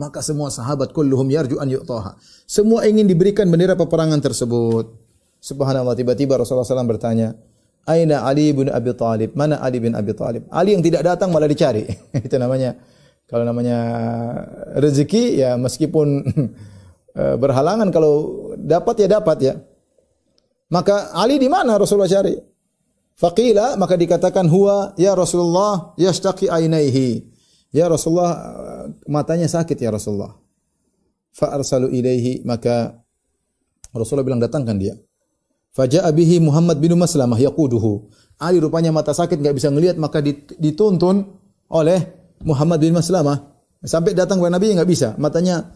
Maka semua sahabat kulluhum yarju an yu'taha. Semua ingin diberikan bendera peperangan tersebut. Subhanallah, tiba-tiba Rasulullah SAW bertanya, Aina Ali bin Abi Thalib? Mana Ali bin Abi Thalib? Ali yang tidak datang malah dicari. Itu namanya, kalau namanya rezeki ya meskipun berhalangan, kalau dapat ya dapat ya. Maka Ali di mana Rasulullah cari? Faqila, maka dikatakan huwa ya Rasulullah yashtaqi ainaihi. Ya Rasulullah, matanya sakit ya Rasulullah. Fa arsalu ilaihi, maka Rasulullah bilang datangkan dia. Faja'a bihi Muhammad bin Maslamah yaquduhu. Ali rupanya mata sakit enggak bisa ngelihat, maka dituntun oleh Muhammad bin Maslamah. Sampai datang kepada Nabi enggak bisa. Matanya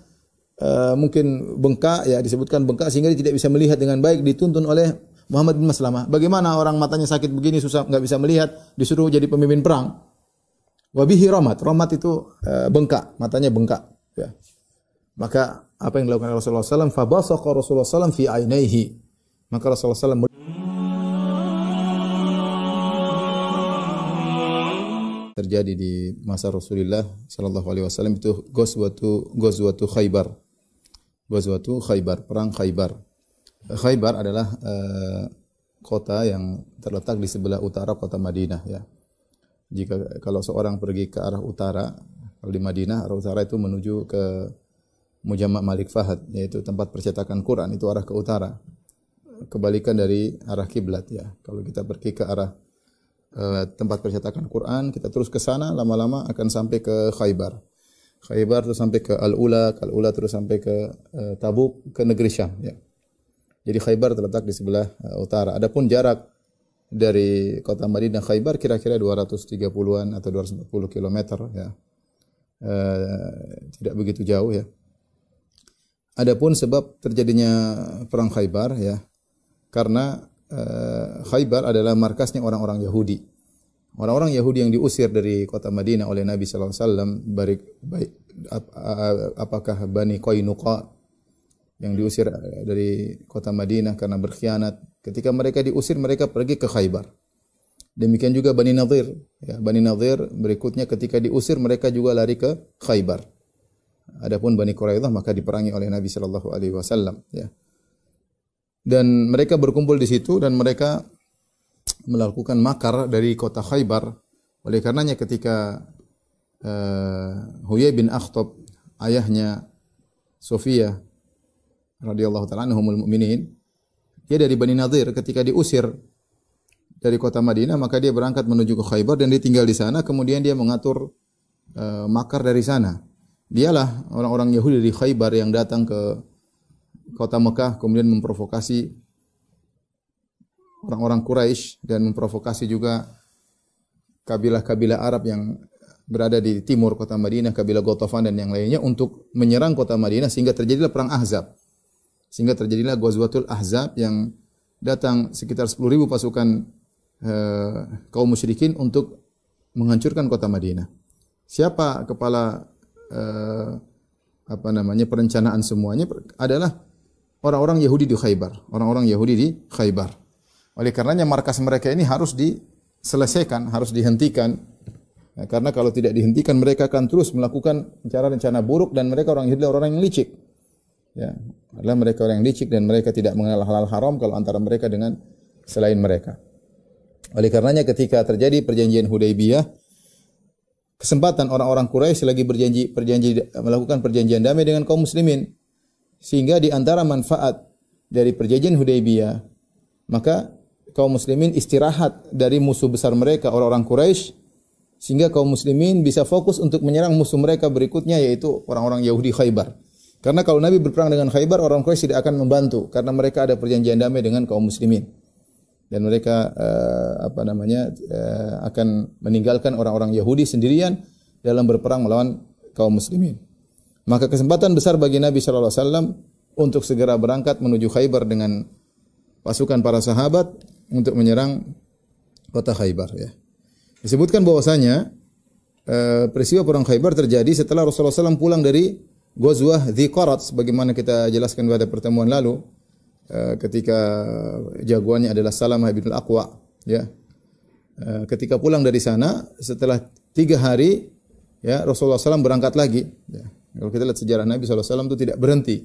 mungkin bengkak ya, disebutkan bengkak sehingga dia tidak bisa melihat dengan baik, dituntun oleh Muhammad bin Maslamah. Bagaimana orang matanya sakit begini susah enggak bisa melihat disuruh jadi pemimpin perang? Wabihi ramat. Ramat itu bengkak, matanya bengkak ya. Maka apa yang dilakukan Rasulullah SAW? Fabasaqa Rasulullah SAW fi ainaihi. Maka Rasulullah SAW terjadi di masa Rasulullah sallallahu alaihi wasallam itu Ghazwatu Khaybar. Ghazwatu Khaybar, perang Khaybar. Khaybar adalah kota yang terletak di sebelah utara kota Madinah ya. Kalau seorang pergi ke arah utara, kalau di Madinah arah utara itu menuju ke Mujamma' Malik Fahad, yaitu tempat percetakan Quran, itu arah ke utara. Kebalikan dari arah kiblat ya. Kalau kita pergi ke arah tempat percetakan Quran, kita terus ke sana, lama-lama akan sampai ke Khaybar. Khaybar terus sampai ke Al-Ula, Al-Ula terus sampai ke Tabuk, ke negeri Syam ya. Jadi Khaybar terletak di sebelah utara. Adapun jarak dari kota Madinah Khaybar kira-kira 230-an atau 240 km ya. Tidak begitu jauh ya. Adapun sebab terjadinya perang Khaybar ya, karena Khaybar adalah markasnya orang-orang Yahudi. Orang-orang Yahudi yang diusir dari kota Madinah oleh Nabi sallallahu alaihi wasallam, apakah Bani Qainuqa yang diusir dari kota Madinah karena berkhianat. Ketika mereka diusir, mereka pergi ke Khaybar. Demikian juga Bani Nadhir. Ya, Bani Nadhir berikutnya ketika diusir, mereka juga lari ke Khaybar. Adapun Bani Quraidah maka diperangi oleh Nabi sallallahu alaihi wasallam. Ya. Dan mereka berkumpul di situ dan mereka melakukan makar dari kota Khaybar. Oleh karenanya ketika Huyai bin Akhtab, ayahnya Sofia radhiyallahu ta'ala anhumul mu'minin, dia dari Bani Nadhir, ketika diusir dari kota Madinah, maka dia berangkat menuju ke Khaybar dan dia tinggal di sana, kemudian dia mengatur makar dari sana. Dialah orang-orang Yahudi dari Khaybar yang datang ke kota Mekah, kemudian memprovokasi orang-orang Quraisy dan memprovokasi juga kabilah-kabilah Arab yang berada di timur kota Madinah, kabilah Ghatafan dan yang lainnya untuk menyerang kota Madinah, sehingga terjadilah perang Ahzab. Sehingga terjadilah Ghazwatul Ahzab yang datang sekitar 10.000 pasukan kaum musyrikin untuk menghancurkan kota Madinah. Siapa kepala perencanaan semuanya adalah orang-orang Yahudi di Khaybar, orang-orang Yahudi di Khaybar. Oleh karenanya markas mereka ini harus diselesaikan, harus dihentikan. Nah, karena kalau tidak dihentikan mereka akan terus melakukan rencana-rencana buruk dan mereka orang Yahudi orang yang licik. Ya, adalah mereka orang yang licik dan mereka tidak mengenal halal haram kalau antara mereka dengan selain mereka. Oleh karenanya ketika terjadi perjanjian Hudaybiyah, kesempatan orang-orang Quraisy lagi berjanji melakukan perjanjian damai dengan kaum muslimin, sehingga di antara manfaat dari perjanjian Hudaybiyah, maka kaum muslimin istirahat dari musuh besar mereka orang-orang Quraisy, sehingga kaum muslimin bisa fokus untuk menyerang musuh mereka berikutnya, yaitu orang-orang Yahudi Khaybar. Karena kalau Nabi berperang dengan Khaybar, orang Quraisy tidak akan membantu karena mereka ada perjanjian damai dengan kaum muslimin. Dan mereka akan meninggalkan orang-orang Yahudi sendirian dalam berperang melawan kaum muslimin. Maka kesempatan besar bagi Nabi sallallahu alaihi wasallam untuk segera berangkat menuju Khaybar dengan pasukan para sahabat untuk menyerang kota Khaybar ya. Disebutkan bahwasanya peristiwa perang Khaybar terjadi setelah Rasulullah SAW pulang dari Ghazwah Dziqarat, sebagaimana kita jelaskan pada pertemuan lalu, ketika jagoannya adalah Salamah bin Al-Aqwa ya. Ketika pulang dari sana setelah 3 hari ya, Rasulullah SAW berangkat lagi ya. Kalau kita lihat sejarah Nabi SAW itu tidak berhenti.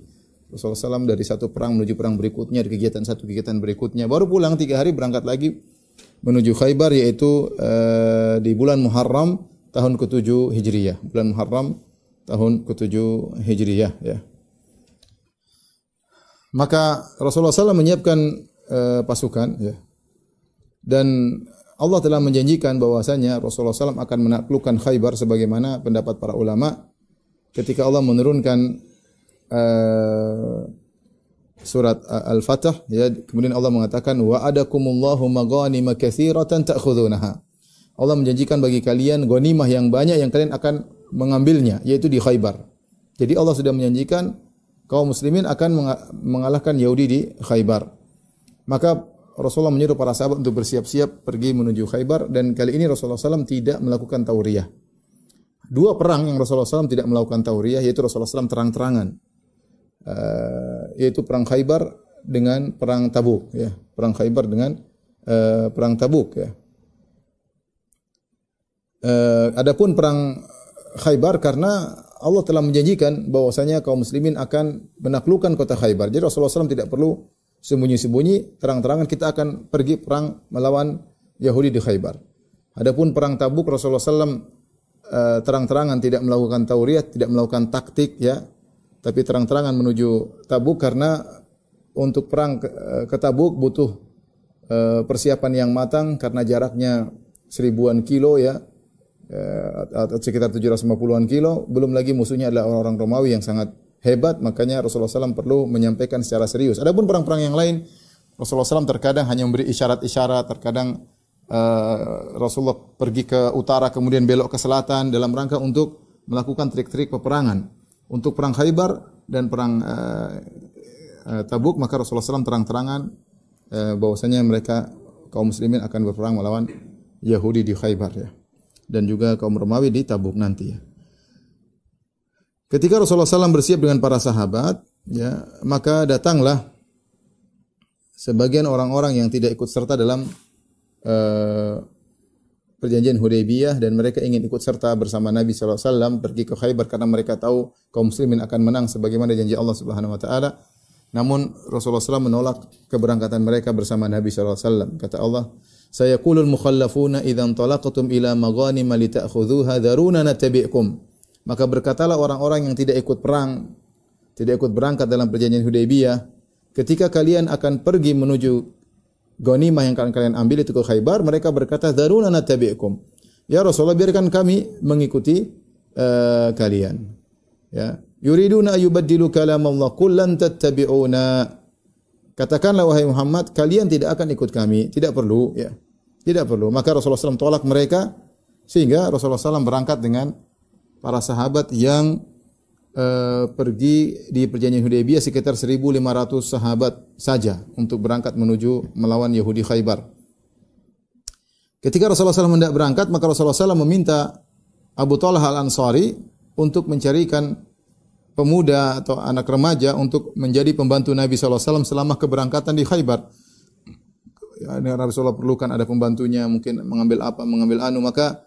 Rasulullah SAW dari satu perang menuju perang berikutnya, di kegiatan satu kegiatan berikutnya. Baru pulang 3 hari berangkat lagi menuju Khaybar, yaitu di bulan Muharram tahun ke-7 Hijriyah. Bulan Muharram tahun ke-7 Hijriyah. Ya. Maka Rasulullah SAW menyiapkan pasukan. Ya. Dan Allah telah menjanjikan bahwasanya Rasulullah SAW akan menaklukkan Khaybar sebagaimana pendapat para ulama ketika Allah menurunkan surat Al-Fatah, ya, kemudian Allah mengatakan wa'adakumullahu maghanima katsiratan ta'khudunaha. Allah menjanjikan bagi kalian ghanimah yang banyak yang kalian akan mengambilnya, yaitu di Khaybar. Jadi Allah sudah menjanjikan kaum muslimin akan mengalahkan Yahudi di Khaybar. Maka Rasulullah menyuruh para sahabat untuk bersiap-siap pergi menuju Khaybar, dan kali ini Rasulullah SAW tidak melakukan tauriyah. 2 perang yang Rasulullah SAW tidak melakukan tauriyah, yaitu Rasulullah SAW terang-terangan, yaitu perang Khaybar dengan perang Tabuk. Ya. Perang Khaybar dengan perang Tabuk. Ya. Adapun perang Khaybar karena Allah telah menjanjikan bahwasanya kaum muslimin akan menaklukkan kota Khaybar. Jadi Rasulullah SAW tidak perlu sembunyi-sembunyi, terang-terangan kita akan pergi perang melawan Yahudi di Khaybar. Adapun perang Tabuk Rasulullah SAW terang-terangan tidak melakukan tauriyah, tidak melakukan taktik, ya, tapi terang-terangan menuju Tabuk karena untuk perang ke Tabuk butuh persiapan yang matang karena jaraknya 1000-an kilo, ya, atau sekitar 750-an kilo. Belum lagi musuhnya adalah orang-orang Romawi yang sangat hebat, makanya Rasulullah SAW perlu menyampaikan secara serius. Adapun perang-perang yang lain, Rasulullah SAW terkadang hanya memberi isyarat-isyarat, terkadang Rasulullah pergi ke utara kemudian belok ke selatan dalam rangka untuk melakukan trik-trik peperangan. Untuk perang Khaybar dan perang Tabuk, maka Rasulullah SAW terang-terangan bahwasanya mereka kaum muslimin akan berperang melawan Yahudi di Khaybar, ya, dan juga kaum Romawi di Tabuk nanti, ya. Ketika Rasulullah SAW bersiap dengan para sahabat, ya, maka datanglah sebagian orang-orang yang tidak ikut serta dalam perjanjian Hudaybiyah, dan mereka ingin ikut serta bersama Nabi SAW pergi ke Khaybar karena mereka tahu kaum muslimin akan menang sebagaimana janji Allah Subhanahu wa taala. Namun Rasulullah SAW menolak keberangkatan mereka bersama Nabi SAW. Kata Allah, "Sayaqulul mukhallafuna idza talaqtum ila maghanima lita'khudhuha dharuna natabi'kum." Maka berkatalah orang-orang yang tidak ikut perang, tidak ikut berangkat dalam perjanjian Hudaybiyah, ketika kalian akan pergi menuju ghanimah yang akan kalian ambil itu ke Khaybar, mereka berkata, "Dharuna natabi'kum." Ya Rasulullah, biarkan kami mengikuti kalian. Ya. Yuriduna ayubaddilu kalam Allah, qul lan tattabi'una. Katakanlah wahai Muhammad, kalian tidak akan ikut kami, tidak perlu, ya. Tidak perlu. Maka Rasulullah SAW tolak mereka sehingga Rasulullah SAW berangkat dengan para sahabat yang pergi di perjanjian Hudaybiyah sekitar 1.500 sahabat saja untuk berangkat menuju melawan Yahudi Khaybar. Ketika Rasulullah SAW hendak berangkat, maka Rasulullah SAW meminta Abu Talha Al-Ansari untuk mencarikan pemuda atau anak remaja untuk menjadi pembantu Nabi SAW selama keberangkatan di Khaybar. Ya, Rasulullah perlukan ada pembantunya, mungkin mengambil apa, mengambil anu, maka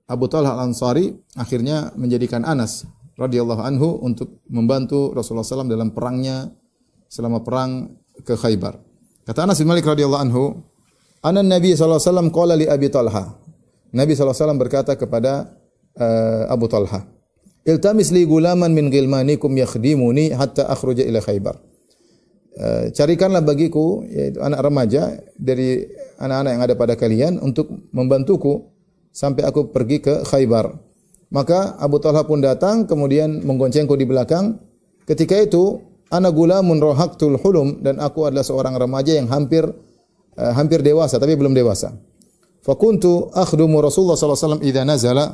Abu Talha Al-Ansari akhirnya menjadikan Anas radhiyallahu anhu untuk membantu Rasulullah SAW dalam perangnya selama perang ke Khaybar. Kata Anas bin Malik radhiyallahu anhu, "Ana Nabi sallallahu alaihi wasallam qala li Abi Talha." Nabi sallallahu alaihi wasallam berkata kepada Abu Talha, "Iltamis li gulaman min ghilmanikum yakhdimuni hatta akhruja ila Khaybar." Carikanlah bagiku, yaitu anak remaja dari anak-anak yang ada pada kalian untuk membantuku sampai aku pergi ke Khaybar. Maka Abu Talha pun datang kemudian menggoncengku di belakang. Ketika itu ana gulamun rohaktul hulum, dan aku adalah seorang remaja yang hampir dewasa tapi belum dewasa. Fakuntu akhdumu Rasulullah sallallahu alaihi wasallam idza nazala,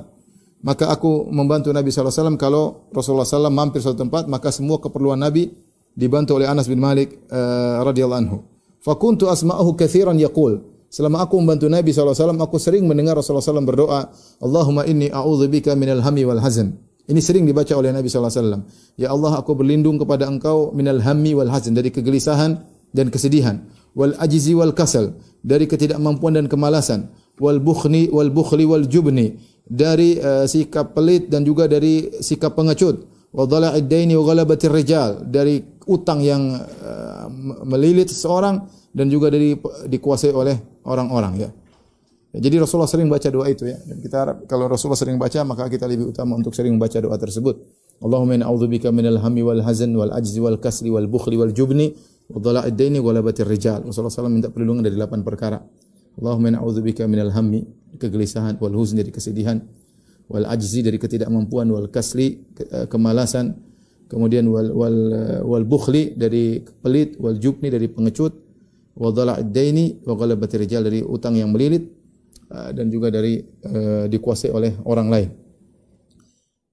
maka aku membantu Nabi sallallahu alaihi wasallam kalau Rasulullah sallallahu alaihi wasallam mampir suatu tempat, maka semua keperluan Nabi dibantu oleh Anas bin Malik radhiyallahu anhu. Fakuntu asma'uhu katsiran yaqul, selama aku membantu Nabi SAW, aku sering mendengar Rasulullah SAW berdoa, Allahumma inni a'udzubika minal hammi wal hazan. Ini sering dibaca oleh Nabi SAW. Ya Allah, aku berlindung kepada Engkau minal hammi wal hazan, dari kegelisahan dan kesedihan. Wal ajizi wal kasal, dari ketidakmampuan dan kemalasan. wal bukhli wal jubni, dari sikap pelit dan juga dari sikap pengecut, wa dhala'id daini wa ghalabatir rijal, dari utang yang melilit seseorang dan juga dari dikuasai oleh orang-orang ya. Jadi Rasulullah sering baca doa itu ya. Dan kita harap kalau Rasulullah sering baca maka kita lebih utama untuk sering membaca doa tersebut. Allahumma inna a'udzubika minal hammi wal hazan wal ajzi wal kasli wal bukhli wal jubni wa dhala'id daini wa ghalabatir rijal. Rasulullah SAW minta perlindungan dari 8 perkara. Allahumma inna a'udzubika minal hammi, kegelisahan, wal huzni, dari kesedihan, wal ajzi, dari ketidakmampuan, wal kasli, kemalasan, kemudian wal bukhli, dari pelit, wal jubni, dari pengecut, wa dhala'id daini wa ghalabatir rijal, dari utang yang melilit dan juga dari dikuasai oleh orang lain.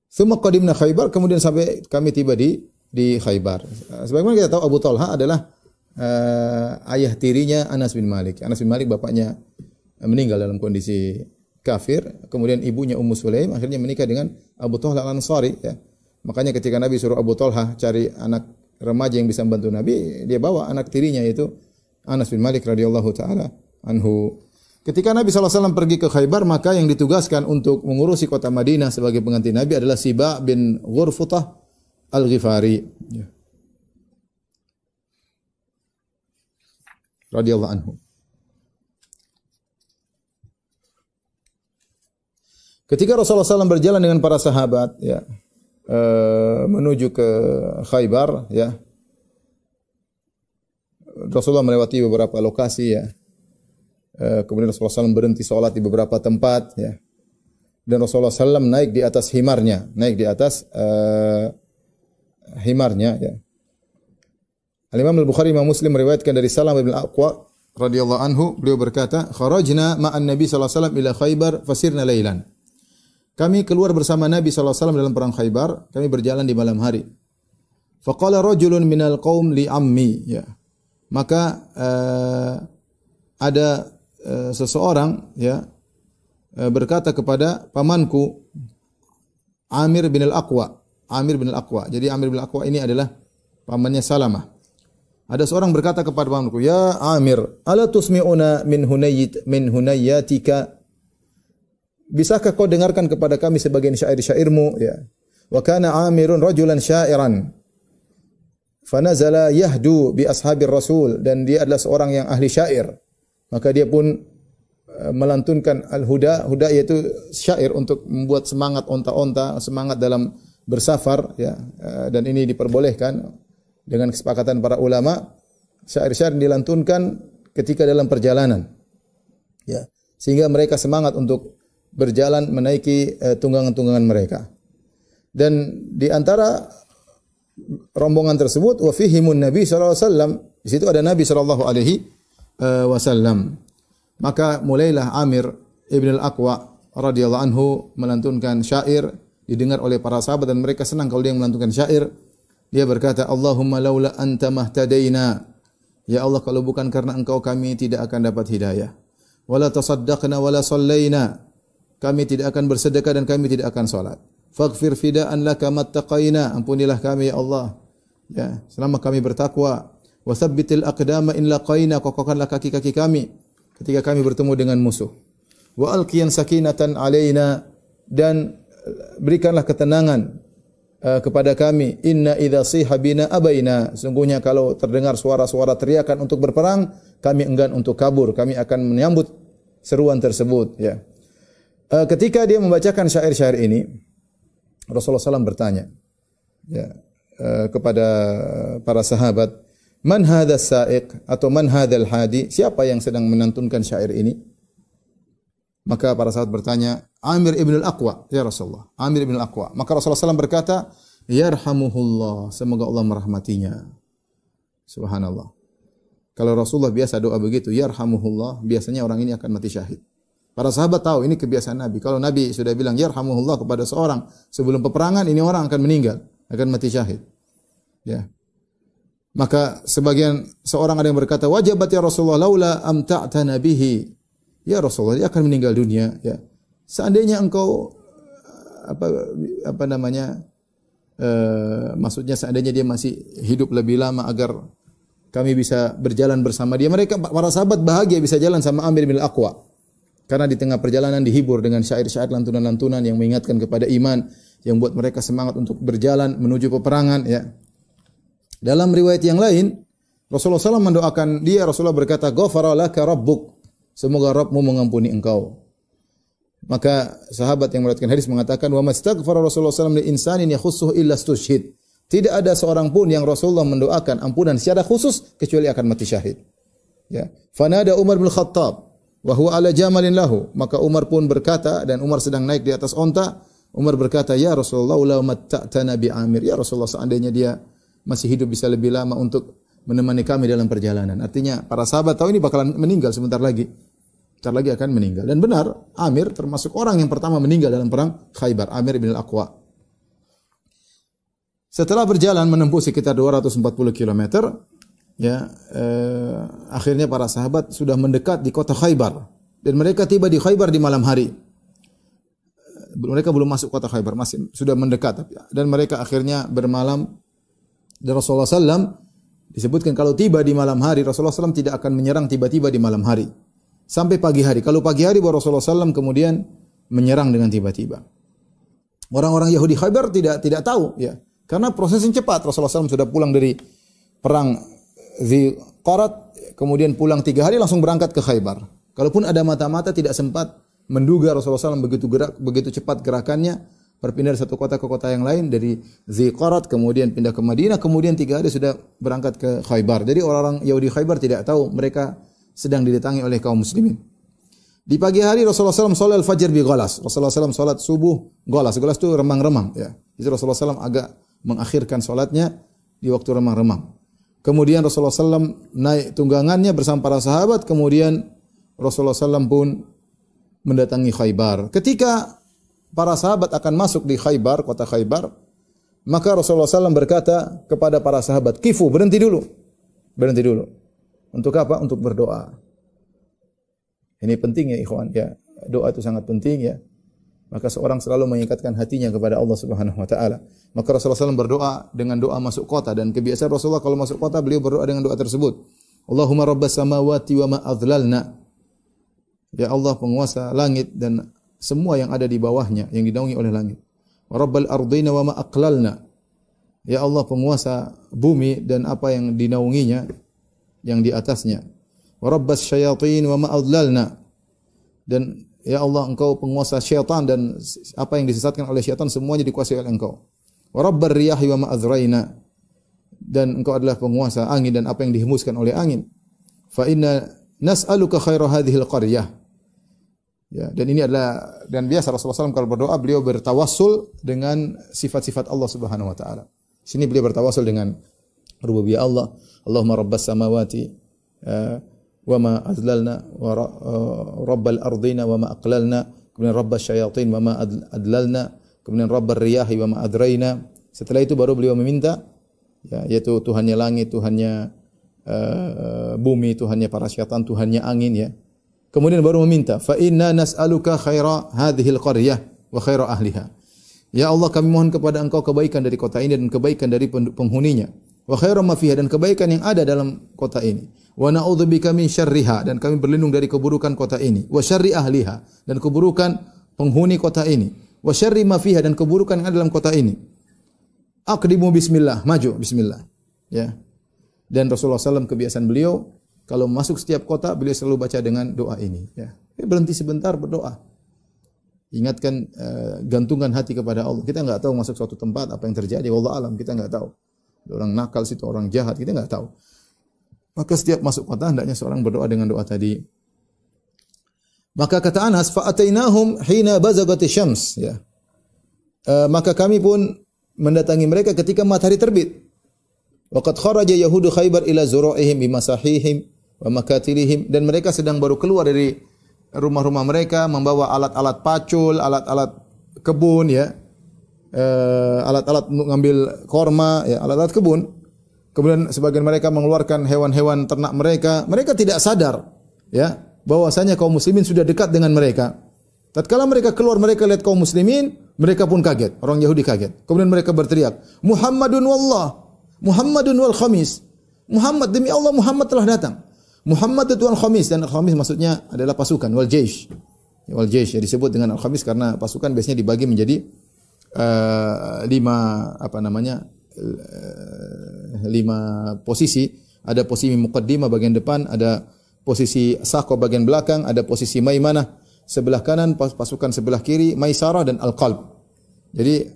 Tsumma qadimna Khaybar, kemudian sampai kami tiba di Khaybar. Sebagaimana kita tahu Abu Talha adalah ayah tirinya Anas bin Malik. Anas bin Malik bapaknya meninggal dalam kondisi kafir, kemudian ibunya Ummu Sulaim akhirnya menikah dengan Abu Talha Al-Ansari ya. Makanya ketika Nabi suruh Abu Talha cari anak remaja yang bisa membantu Nabi, dia bawa anak tirinya yaitu Anas bin Malik radhiyallahu taala anhu. Ketika Nabi SAW pergi ke Khaybar, maka yang ditugaskan untuk mengurusi kota Madinah sebagai pengganti Nabi adalah Siba bin Ghurfutah Al-Ghifari. Ya. Radhiyallahu anhu. Ketika Rasulullah SAW berjalan dengan para sahabat, ya, menuju ke Khaybar, ya, Rasulullah melewati beberapa lokasi, ya. Kemudian Rasulullah SAW berhenti sholat di beberapa tempat, ya. Dan Rasulullah SAW naik di atas himarnya, himarnya, ya. Al-Imam Al-Bukhari Imam Muslim meriwayatkan dari Salam bin Al-Aqwa radhiyallahu anhu, beliau berkata, "Kharajna ma'an Nabi sallallahu alaihi wasallam ila Khaybar fasirna lailan." Kami keluar bersama Nabi sallallahu alaihi wasallam dalam perang Khaybar, kami berjalan di malam hari. Faqala rajulun minal qaum li ammi, ya. Maka ada seseorang, ya, berkata kepada pamanku Amir bin Al-Aqwa. Jadi Amir bin Al-Aqwa ini adalah pamannya Salamah. Ada seorang berkata kepada pamanku, "Ya Amir, ala tusmi'una min hunayyatika? Bisakah kau dengarkan kepada kami sebagian syair-syairmu?" Ya. Wa kana Amirun rajulan syairan. Fanazala yahdu bi ashabir Rasul, dan dia adalah seorang yang ahli syair. Maka dia pun melantunkan al-huda, huda yaitu syair untuk membuat semangat onta-onta, semangat dalam bersafar, ya. Dan ini diperbolehkan dengan kesepakatan para ulama. Syair-syair dilantunkan ketika dalam perjalanan, ya, sehingga mereka semangat untuk berjalan menaiki tunggangan-tunggangan mereka. Dan di antara rombongan tersebut wa fihimun Nabi sallallahu alaihi wasallam, di situ ada Nabi sallallahu alaihi wasallam. Maka mulailah Amir ibn Al-Aqwa radhiyallahu anhu melantunkan syair, didengar oleh para sahabat dan mereka senang kalau dia melantunkan syair. Dia berkata, "Allahumma laula anta mahtadaina." Ya Allah, kalau bukan karena engkau kami tidak akan dapat hidayah. Wala tasaddaqna wala sallaina. Kami tidak akan bersedekah dan kami tidak akan salat. Faghfir fida'an laka mattaqaina. Ampunilah kami ya Allah, ya, selama kami bertakwa. Wa tsabbitil aqdama in laqaina. Kokohkanlah kaki-kaki kami ketika kami bertemu dengan musuh. Wa alqiyan sakinatan alaina. Dan berikanlah ketenangan kepada kami. Inna idza siha bina abaina. Sungguhnya kalau terdengar suara-suara teriakan untuk berperang, kami enggan untuk kabur. Kami akan menyambut seruan tersebut, ya. Ketika dia membacakan syair-syair ini, Rasulullah SAW bertanya, ya, kepada para sahabat, "Man hadzal sa'iq?" atau "Man hadzal hadi?" Siapa yang sedang menantunkan syair ini? Maka para sahabat bertanya, "Amir ibn Al-Aqwa, ya Rasulullah." Amir ibn Al-Aqwa. Maka Rasulullah SAW berkata, "Yarhamuhullah." Semoga Allah merahmatinya. Subhanallah. Kalau Rasulullah biasa doa begitu, "Yarhamuhullah", biasanya orang ini akan mati syahid. Para sahabat tahu ini kebiasaan Nabi. Kalau Nabi sudah bilang yarhamuhullah kepada seorang sebelum peperangan, ini orang akan meninggal, akan mati syahid. Ya. Maka seorang ada yang berkata, "Wajabat ya Rasulullah laula amta'tana bihi." Ya Rasulullah, dia akan meninggal dunia, ya. Seandainya engkau maksudnya seandainya dia masih hidup lebih lama agar kami bisa berjalan bersama dia. Mereka para sahabat bahagia bisa jalan sama Amir bin Al-Aqwa. Karena di tengah perjalanan dihibur dengan syair-syair lantunan-lantunan yang mengingatkan kepada iman, yang buat mereka semangat untuk berjalan menuju peperangan ya. Dalam riwayat yang lain, Rasulullah SAW mendoakan dia, Rasulullah berkata, "Ghafara laka rabbuk." Semoga Rabbmu mengampuni engkau. Maka sahabat yang meriwayatkan hadis mengatakan, "Wa mastaghfara Rasulullah SAW li insanin yakhussuhu illa stushhid." Tidak ada seorang pun yang Rasulullah mendoakan ampunan secara khusus kecuali akan mati syahid. Ya. Fanada Umar bin Khattab wa huwa ala jamalin lahu. Maka Umar pun berkata, dan Umar sedang naik di atas onta, Umar berkata, "Ya Rasulullah, la matta'tana bi Amir." Ya Rasulullah, seandainya dia masih hidup bisa lebih lama untuk menemani kami dalam perjalanan. Artinya para sahabat tahu ini bakalan meninggal sebentar lagi. Sebentar lagi akan meninggal. Dan benar, Amir termasuk orang yang pertama meninggal dalam perang Khaybar, Amir bin Al-Aqwa. Setelah berjalan menempuh sekitar 240 km, ya, akhirnya para sahabat sudah mendekat di kota Khaybar. Dan mereka tiba di Khaybar di malam hari. Mereka belum masuk kota Khaybar, masih sudah mendekat. Dan mereka akhirnya bermalam. Dan Rasulullah SAW disebutkan kalau tiba di malam hari, Rasulullah SAW tidak akan menyerang tiba-tiba di malam hari. Sampai pagi hari. Kalau pagi hari baru Rasulullah SAW kemudian menyerang dengan tiba-tiba. Orang-orang Yahudi Khaybar tidak tahu, ya, karena prosesnya cepat. Rasulullah SAW sudah pulang dari perang Ziqarat, kemudian pulang 3 hari langsung berangkat ke Khaybar. Kalaupun ada mata-mata tidak sempat menduga Rasulullah SAW begitu cepat gerakannya, berpindah dari satu kota ke kota yang lain, dari Ziqarat kemudian pindah ke Madinah, kemudian 3 hari sudah berangkat ke Khaybar. Jadi orang-orang Yahudi Khaybar tidak tahu mereka sedang didatangi oleh kaum muslimin. Di pagi hari Rasulullah SAW salat al-fajr bi ghalas. Rasulullah SAW salat subuh ghalas. Ghalas itu remang-remang, ya. Jadi Rasulullah SAW agak mengakhirkan salatnya di waktu remang-remang. Kemudian Rasulullah SAW naik tunggangannya bersama para sahabat. Kemudian Rasulullah SAW pun mendatangi Khaybar. Ketika para sahabat akan masuk di Khaybar, kota Khaybar, maka Rasulullah SAW berkata kepada para sahabat, "Kifu, berhenti dulu. Berhenti dulu." Untuk apa? Untuk berdoa. Ini penting ya ikhwan, ya. Doa itu sangat penting ya. Maka seorang selalu mengikatkan hatinya kepada Allah Subhanahu wa taala. Maka Rasulullah SAW berdoa dengan doa masuk kota, dan kebiasaan Rasulullah kalau masuk kota beliau berdoa dengan doa tersebut. Allahumma rabbas samawati wa ma adlalna. Ya Allah, penguasa langit dan semua yang ada di bawahnya, yang dinaungi oleh langit. Wa rabbal ardina wa ma aqlalna. Ya Allah, penguasa bumi dan apa yang dinaunginya, yang di atasnya. Wa rabbas syayatin wa ma adlalna. Dan ya Allah, engkau penguasa syaitan dan apa yang disesatkan oleh syaitan semuanya dikuasai oleh engkau. Wa rabbar riyahi wa ma azraina. Dan engkau adalah penguasa angin dan apa yang dihembuskan oleh angin. Fa inna nas'aluka khaira hadhil qaryah. Ya, dan ini adalah, dan biasa Rasulullah SAW kalau berdoa beliau bertawassul dengan sifat-sifat Allah Subhanahu wa taala. Sini beliau bertawassul dengan rububiyah Allah. Allahumma rabbas samawati wa ma azlalna wa rabbal ardina wa ma aqlalna, kemudian rabbas syayatin wa ma adlalna, kemudian rabbar riyahi wa ma adraina. Setelah itu baru beliau meminta, ya, yaitu Tuhannya langit, Tuhannya bumi, Tuhannya para syaitan, Tuhannya angin, ya. Kemudian baru meminta, fa inna nas'aluka khaira hadhil qaryah wa khaira ahliha. Ya Allah, kami mohon kepada Engkau kebaikan dari kota ini dan kebaikan dari penghuninya. Wa khaira ma fiha, dan kebaikan yang ada dalam kota ini. Wa na'udzubika min syarriha, dan kami berlindung dari keburukan kota ini. Wa syarri ahliha, dan keburukan penghuni kota ini. Wa syarri ma fiha, dan keburukan yang ada dalam kota ini. Aqdimu bismillah, maju bismillah. Ya. Dan Rasulullah SAW kebiasaan beliau kalau masuk setiap kota beliau selalu baca dengan doa ini. Ya. Berhenti sebentar berdoa. Ingatkan, gantungkan hati kepada Allah. Kita enggak tahu masuk suatu tempat apa yang terjadi. Wallahu alam, kita enggak tahu. Orang nakal situ, orang jahat, kita enggak tahu. Maka setiap masuk kota hendaknya seorang berdoa dengan doa tadi. Maka kata Anas, fa atainahum hina bazagati syams, ya. Maka kami pun mendatangi mereka ketika matahari terbit. Waqad kharaja yahudu Khaybar ila zuru'ihim bimasahihim wa makatilihim, dan mereka sedang baru keluar dari rumah-rumah mereka membawa alat-alat pacul, alat-alat kebun, ya. Alat-alat untuk ngambil korma, ya, alat-alat kebun. Kemudian sebagian mereka mengeluarkan hewan-hewan ternak mereka. Mereka tidak sadar, ya, bahwasanya kaum muslimin sudah dekat dengan mereka. Tatkala mereka keluar, mereka lihat kaum muslimin, mereka pun kaget. Orang Yahudi kaget. Kemudian mereka berteriak, Muhammadun wallah, Muhammadun wal khamis. Muhammad, demi Allah Muhammad telah datang. Muhammad wal khamis, dan al khamis maksudnya adalah pasukan, wal jaish. wal jaysh ya, disebut dengan al-khamis karena pasukan biasanya dibagi menjadi lima posisi. Ada posisi muqaddimah bagian depan, ada posisi saqqa bagian belakang, ada posisi maimanah sebelah kanan, pasukan sebelah kiri, maisarah dan al-qalb. Jadi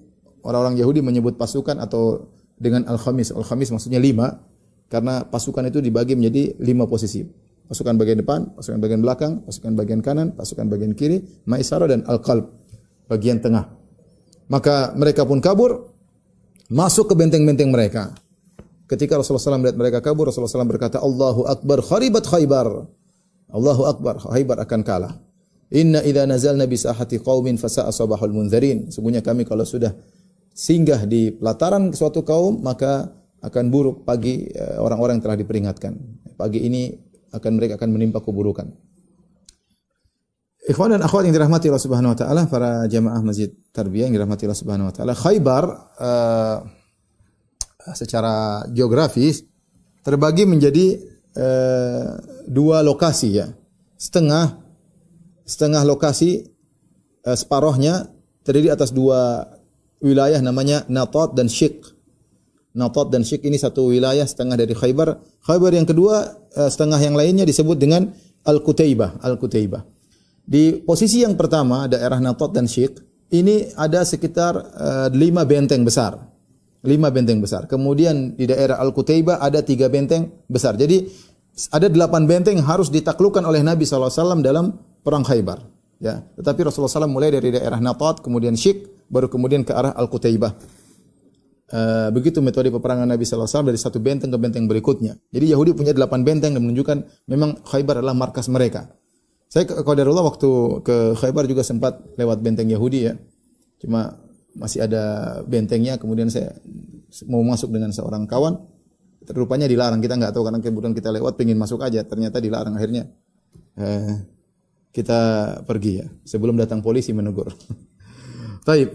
orang-orang Yahudi menyebut pasukan atau dengan al-khamis. Al-khamis maksudnya 5 karena pasukan itu dibagi menjadi 5 posisi. Pasukan bagian depan, pasukan bagian belakang, pasukan bagian kanan, pasukan bagian kiri, maisarah dan al-qalb bagian tengah. Maka mereka pun kabur masuk ke benteng-benteng mereka. Ketika Rasulullah SAW melihat mereka kabur, Rasulullah SAW berkata, Allahu Akbar, kharibat Khaybar. Allahu Akbar, Khaybar akan kalah. Inna idza nazalna bi sahati qaumin fasa'a sabahul mundzirin. Sungguhnya kami kalau sudah singgah di pelataran suatu kaum, maka akan buruk pagi orang-orang yang telah diperingatkan. Pagi ini mereka akan menimpa keburukan. Ikhwan dan akhwat yang dirahmati Allah Subhanahu wa taala, para jamaah Masjid Tarbiyah yang dirahmati Allah Subhanahu wa taala, Khaybar secara geografis terbagi menjadi 2 lokasi ya. Setengah lokasi, separohnya terdiri atas 2 wilayah namanya Natat dan Shiq. Natat dan Shiq ini satu wilayah setengah dari Khaybar. Khaybar yang kedua, setengah yang lainnya disebut dengan Al-Qutaibah. Al-Qutaibah. Di posisi yang pertama, daerah Natat dan Shiq, ini ada sekitar 5 benteng besar. 5 benteng besar. Kemudian di daerah Al-Qutaibah ada 3 benteng besar. Jadi ada 8 benteng yang harus ditaklukkan oleh Nabi SAW dalam perang Khaybar. Ya. Tetapi Rasulullah SAW mulai dari daerah Natat, kemudian Shiq, baru kemudian ke arah Al-Qutaibah. Begitu metode peperangan Nabi SAW dari satu benteng ke benteng berikutnya. Jadi Yahudi punya 8 benteng dan menunjukkan memang Khaybar adalah markas mereka. Saya qadarullah waktu ke Khaybar juga sempat lewat benteng Yahudi ya. Cuma masih ada bentengnya, kemudian saya mau masuk dengan seorang kawan, rupanya dilarang. Kita nggak tahu karena kemudian kita lewat pengen masuk aja, ternyata dilarang. Akhirnya kita pergi ya, sebelum datang polisi menegur. Taib,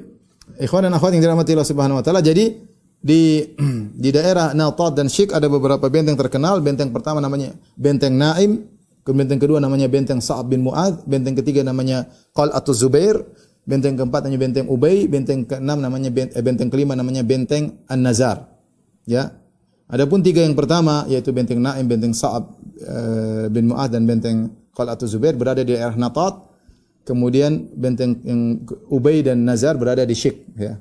ikhwan dan akhwat yang dirahmati Allah Subhanahu wa taala. Jadi di daerah Natat dan Shiq ada beberapa benteng terkenal. Benteng pertama namanya Benteng Naim, benteng kedua namanya Benteng Sa'ab bin Mu'adz, benteng ketiga namanya Qal'atuz Zubair, benteng keempat namanya Benteng Ubay, benteng keenam namanya benteng kelima namanya Benteng An-Nazar. Ya. Adapun 3 yang pertama yaitu Benteng Naim, Benteng Sa'ab bin Mu'adz dan Benteng Qal'atuz Zubair berada di daerah Natat. Kemudian benteng yang Ubay dan Nazar berada di Shiq ya.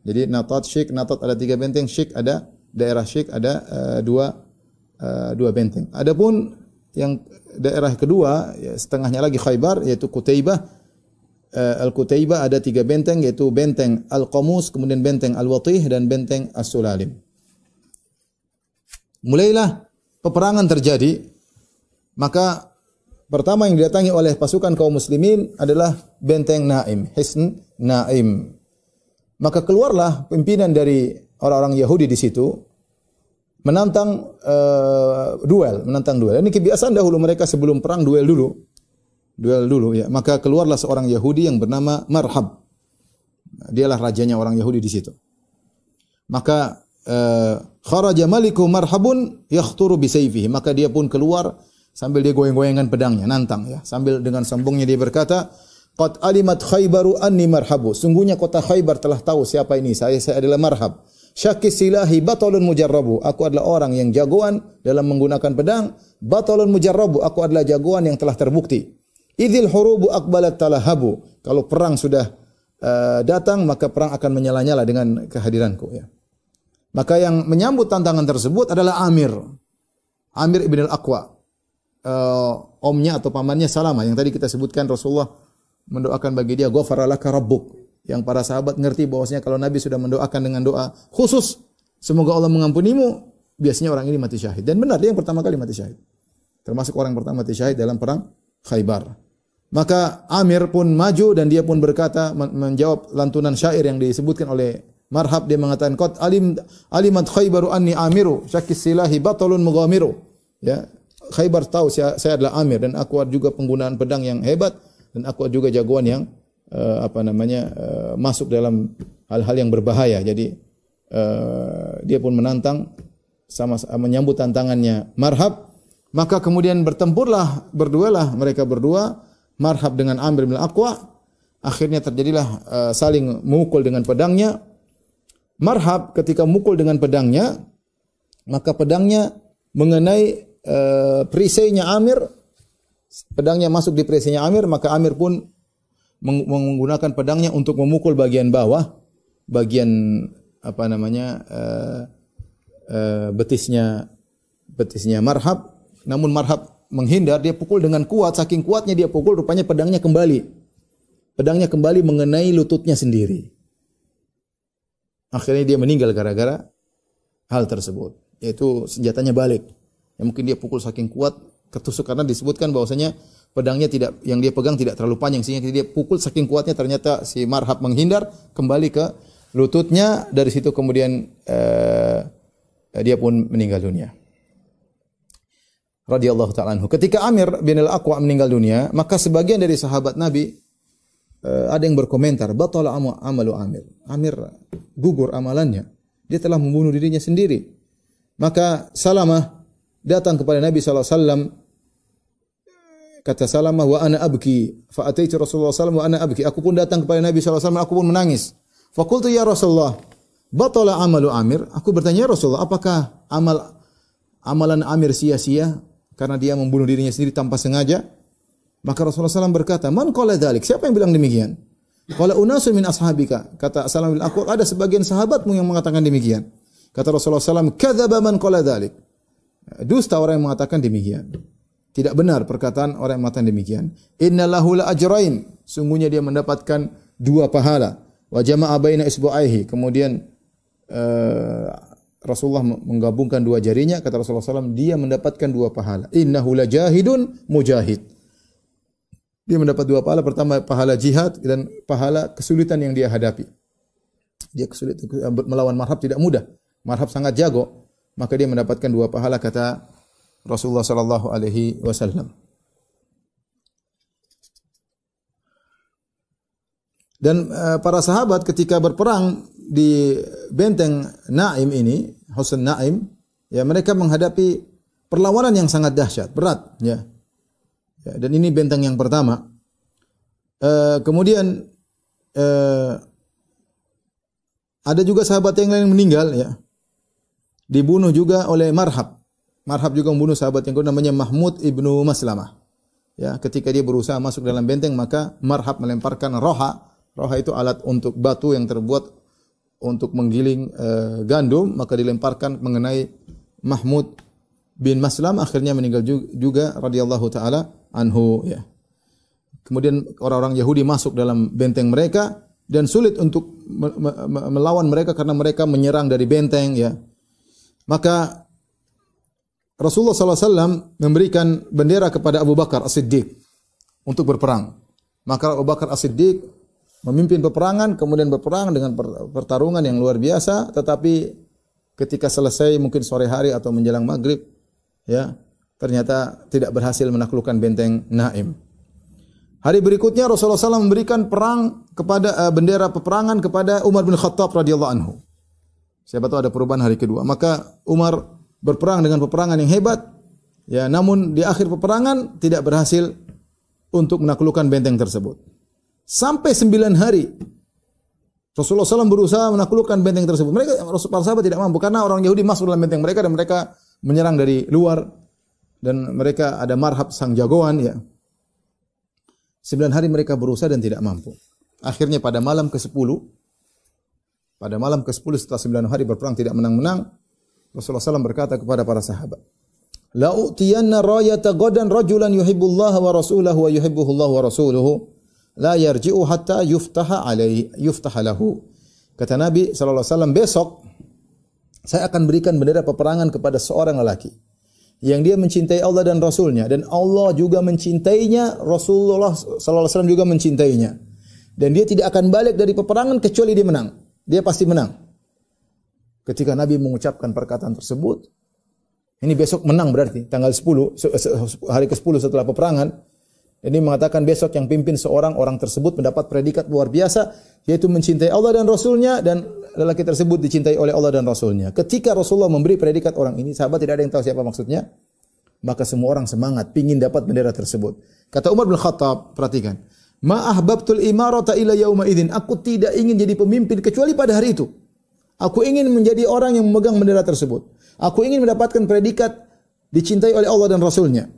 Jadi Natat, Shiq, Natat ada 3 benteng, Shiq ada daerah Shiq ada 2 benteng. Adapun yang daerah kedua ya, setengahnya lagi Khaybar yaitu Qutaibah. Al-Qutaibah ada 3 benteng yaitu Benteng Al-Qamus, kemudian Benteng Al-Watih dan Benteng As-Sulalim. Mulailah peperangan terjadi, maka pertama yang didatangi oleh pasukan kaum muslimin adalah Benteng Naim, Hisn Naim. Maka keluarlah pimpinan dari orang-orang Yahudi di situ menantang duel. Ini kebiasaan dahulu mereka sebelum perang duel dulu ya. Maka keluarlah seorang Yahudi yang bernama Marhab. Dialah rajanya orang Yahudi di situ. Maka kharaja maliku Marhabun yakhturu bi sayfihi. Maka dia pun keluar sambil dia goyang-goyangan pedangnya, nantang ya. Sambil dengan sombongnya dia berkata, "Qad alimat Khaybaru anni Marhabu." Sungguhnya kota Khaybar telah tahu siapa ini. Saya adalah Marhab. Syakis silahi batalun mujarrabu. Aku adalah orang yang jagoan dalam menggunakan pedang. Batalun mujarrabu. Aku adalah jagoan yang telah terbukti. Idzil hurubu aqbalat talahabu. Kalau perang sudah datang, maka perang akan menyala-nyala dengan kehadiranku ya. Maka yang menyambut tantangan tersebut adalah Amir ibn al-Aqwa. Omnya atau pamannya Salamah yang tadi kita sebutkan Rasulullah mendoakan bagi dia ghafara laka rabbuk. Yang para sahabat ngerti bahwasanya kalau Nabi sudah mendoakan dengan doa khusus semoga Allah mengampunimu, biasanya orang ini mati syahid. Dan benar dia yang pertama kali mati syahid. Termasuk orang pertama mati syahid dalam perang Khaybar. Maka Amir pun maju dan dia pun berkata menjawab lantunan syair yang disebutkan oleh Marhab. Dia mengatakan qad alimat Khaybaru anni Amiru syakis silahi batalun mughamiru. Ya, Khaybar tahu saya adalah Amir dan aku juga penggunaan pedang yang hebat dan aku juga jagoan yang masuk dalam hal-hal yang berbahaya. Jadi dia pun menantang sama menyambut tantangannya Marhab. Maka kemudian berduelah mereka berdua. Marhab dengan Amir bin Al-Aqwa. Akhirnya terjadilah saling memukul dengan pedangnya. Marhab ketika memukul dengan pedangnya, maka pedangnya mengenai perisainya Amir. Pedangnya masuk di perisainya Amir, maka Amir pun menggunakan pedangnya untuk memukul bagian bawah, bagian betisnya Marhab. Namun Marhab menghindar, dia pukul dengan kuat, saking kuatnya dia pukul, rupanya pedangnya kembali mengenai lututnya sendiri. Akhirnya dia meninggal gara-gara hal tersebut, yaitu senjatanya balik. Ya, mungkin dia pukul saking kuat, ketusuk, karena disebutkan bahwasanya pedangnya yang dia pegang tidak terlalu panjang, sehingga dia pukul saking kuatnya, ternyata si Marhab menghindar, kembali ke lututnya. Dari situ kemudian dia pun meninggal dunia. Radhiyallahu ta'ala anhu. Ketika Amir bin Al-Aqwa meninggal dunia, maka sebagian dari sahabat Nabi ada yang berkomentar, batala amalu Amir. Amir gugur amalannya. Dia telah membunuh dirinya sendiri. Maka Salamah datang kepada Nabi SAW. Kata Salamah, wa ana abki. Fa ataitu Rasulullah SAW wa ana abki. Aku pun datang kepada Nabi SAW, aku pun menangis. Fa qultu ya Rasulullah, batala amalu Amir. Aku bertanya, ya Rasulullah, apakah amalan Amir sia-sia karena dia membunuh dirinya sendiri tanpa sengaja? Maka Rasulullah SAW berkata, man qala dzalik? Siapa yang bilang demikian? Qala unasun min ashabika. Kata Salamah bin Aqwa, ada sebagian sahabatmu yang mengatakan demikian. Kata Rasulullah SAW, kadzaba man qala dzalik. Dusta orang yang mengatakan demikian. Tidak benar perkataan orang yang mengatakan demikian. Innalahu la ajrain. Sungguhnya dia mendapatkan 2 pahala. Wa jama'a baina isbu'aihi. Kemudian Rasulullah menggabungkan 2 jarinya. Kata Rasulullah SAW, dia mendapatkan 2 pahala. Innahu la jahidun mujahid. Dia mendapat 2 pahala. Pertama, pahala jihad, dan pahala kesulitan yang dia hadapi. Dia kesulitan melawan Marhab tidak mudah. Marhab sangat jago. Maka dia mendapatkan 2 pahala, kata Rasulullah sallallahu alaihi wasallam. Dan para sahabat ketika berperang di benteng Naim ini, Husn Naim, ya, mereka menghadapi perlawanan yang sangat dahsyat, berat, ya. Ya, dan ini benteng yang pertama. Kemudian ada juga sahabat yang lain meninggal, ya. Dibunuh juga oleh Marhab. Marhab juga membunuh sahabat yang kedua, namanya Mahmud ibnu Maslamah. Ya, ketika dia berusaha masuk dalam benteng, maka Marhab melemparkan roha. Roha itu alat untuk batu yang terbuat untuk menggiling gandum, maka dilemparkan mengenai Mahmud bin Maslam, akhirnya meninggal juga radhiyallahu taala anhu, ya. Kemudian orang-orang Yahudi masuk dalam benteng mereka dan sulit untuk melawan mereka karena mereka menyerang dari benteng, ya. Maka Rasulullah SAW memberikan bendera kepada Abu Bakar As-Siddiq untuk berperang. Maka Abu Bakar As-Siddiq memimpin peperangan, kemudian berperang dengan pertarungan yang luar biasa, tetapi ketika selesai mungkin sore hari atau menjelang maghrib, ya, ternyata tidak berhasil menaklukkan benteng Naim. Hari berikutnya Rasulullah SAW memberikan bendera peperangan kepada Umar bin Khattab radhiyallahu anhu. Siapa tahu ada perubahan hari kedua. Maka Umar berperang dengan peperangan yang hebat, ya, namun di akhir peperangan tidak berhasil untuk menaklukkan benteng tersebut. Sampai 9 hari Rasulullah SAW berusaha menaklukkan benteng tersebut. Para sahabat tidak mampu karena orang Yahudi masuk dalam benteng mereka dan mereka menyerang dari luar, dan mereka ada Marhab sang jagoan, ya. 9 hari mereka berusaha dan tidak mampu. Akhirnya pada malam ke-10 setelah 9 hari berperang tidak menang-menang, Rasulullah SAW berkata kepada para sahabat, la utiyanna rayata gadan rajulan yuhibbullaha wa rasulahu wa yuhibbuhullahu wa rasuluhu la yarji'u hatta yuftaha lahu. Kata Nabi SAW, besok saya akan berikan bendera peperangan kepada seorang lelaki yang dia mencintai Allah dan Rasulnya, dan Allah juga mencintainya, Rasulullah SAW juga mencintainya, dan dia tidak akan balik dari peperangan kecuali dia menang. Dia pasti menang. Ketika Nabi mengucapkan perkataan tersebut, ini besok menang berarti tanggal 10, hari ke-10 setelah peperangan. Ini mengatakan besok yang pimpin seorang orang tersebut mendapat predikat luar biasa, yaitu mencintai Allah dan Rasulnya, dan lelaki tersebut dicintai oleh Allah dan Rasulnya. Ketika Rasulullah memberi predikat orang ini, sahabat tidak ada yang tahu siapa maksudnya. Maka semua orang semangat, pingin dapat bendera tersebut. Kata Umar bin Khattab, perhatikan. Ma ahbabtul imarata ila yauma idzin. Aku tidak ingin jadi pemimpin kecuali pada hari itu. Aku ingin menjadi orang yang memegang bendera tersebut. Aku ingin mendapatkan predikat dicintai oleh Allah dan Rasul-Nya.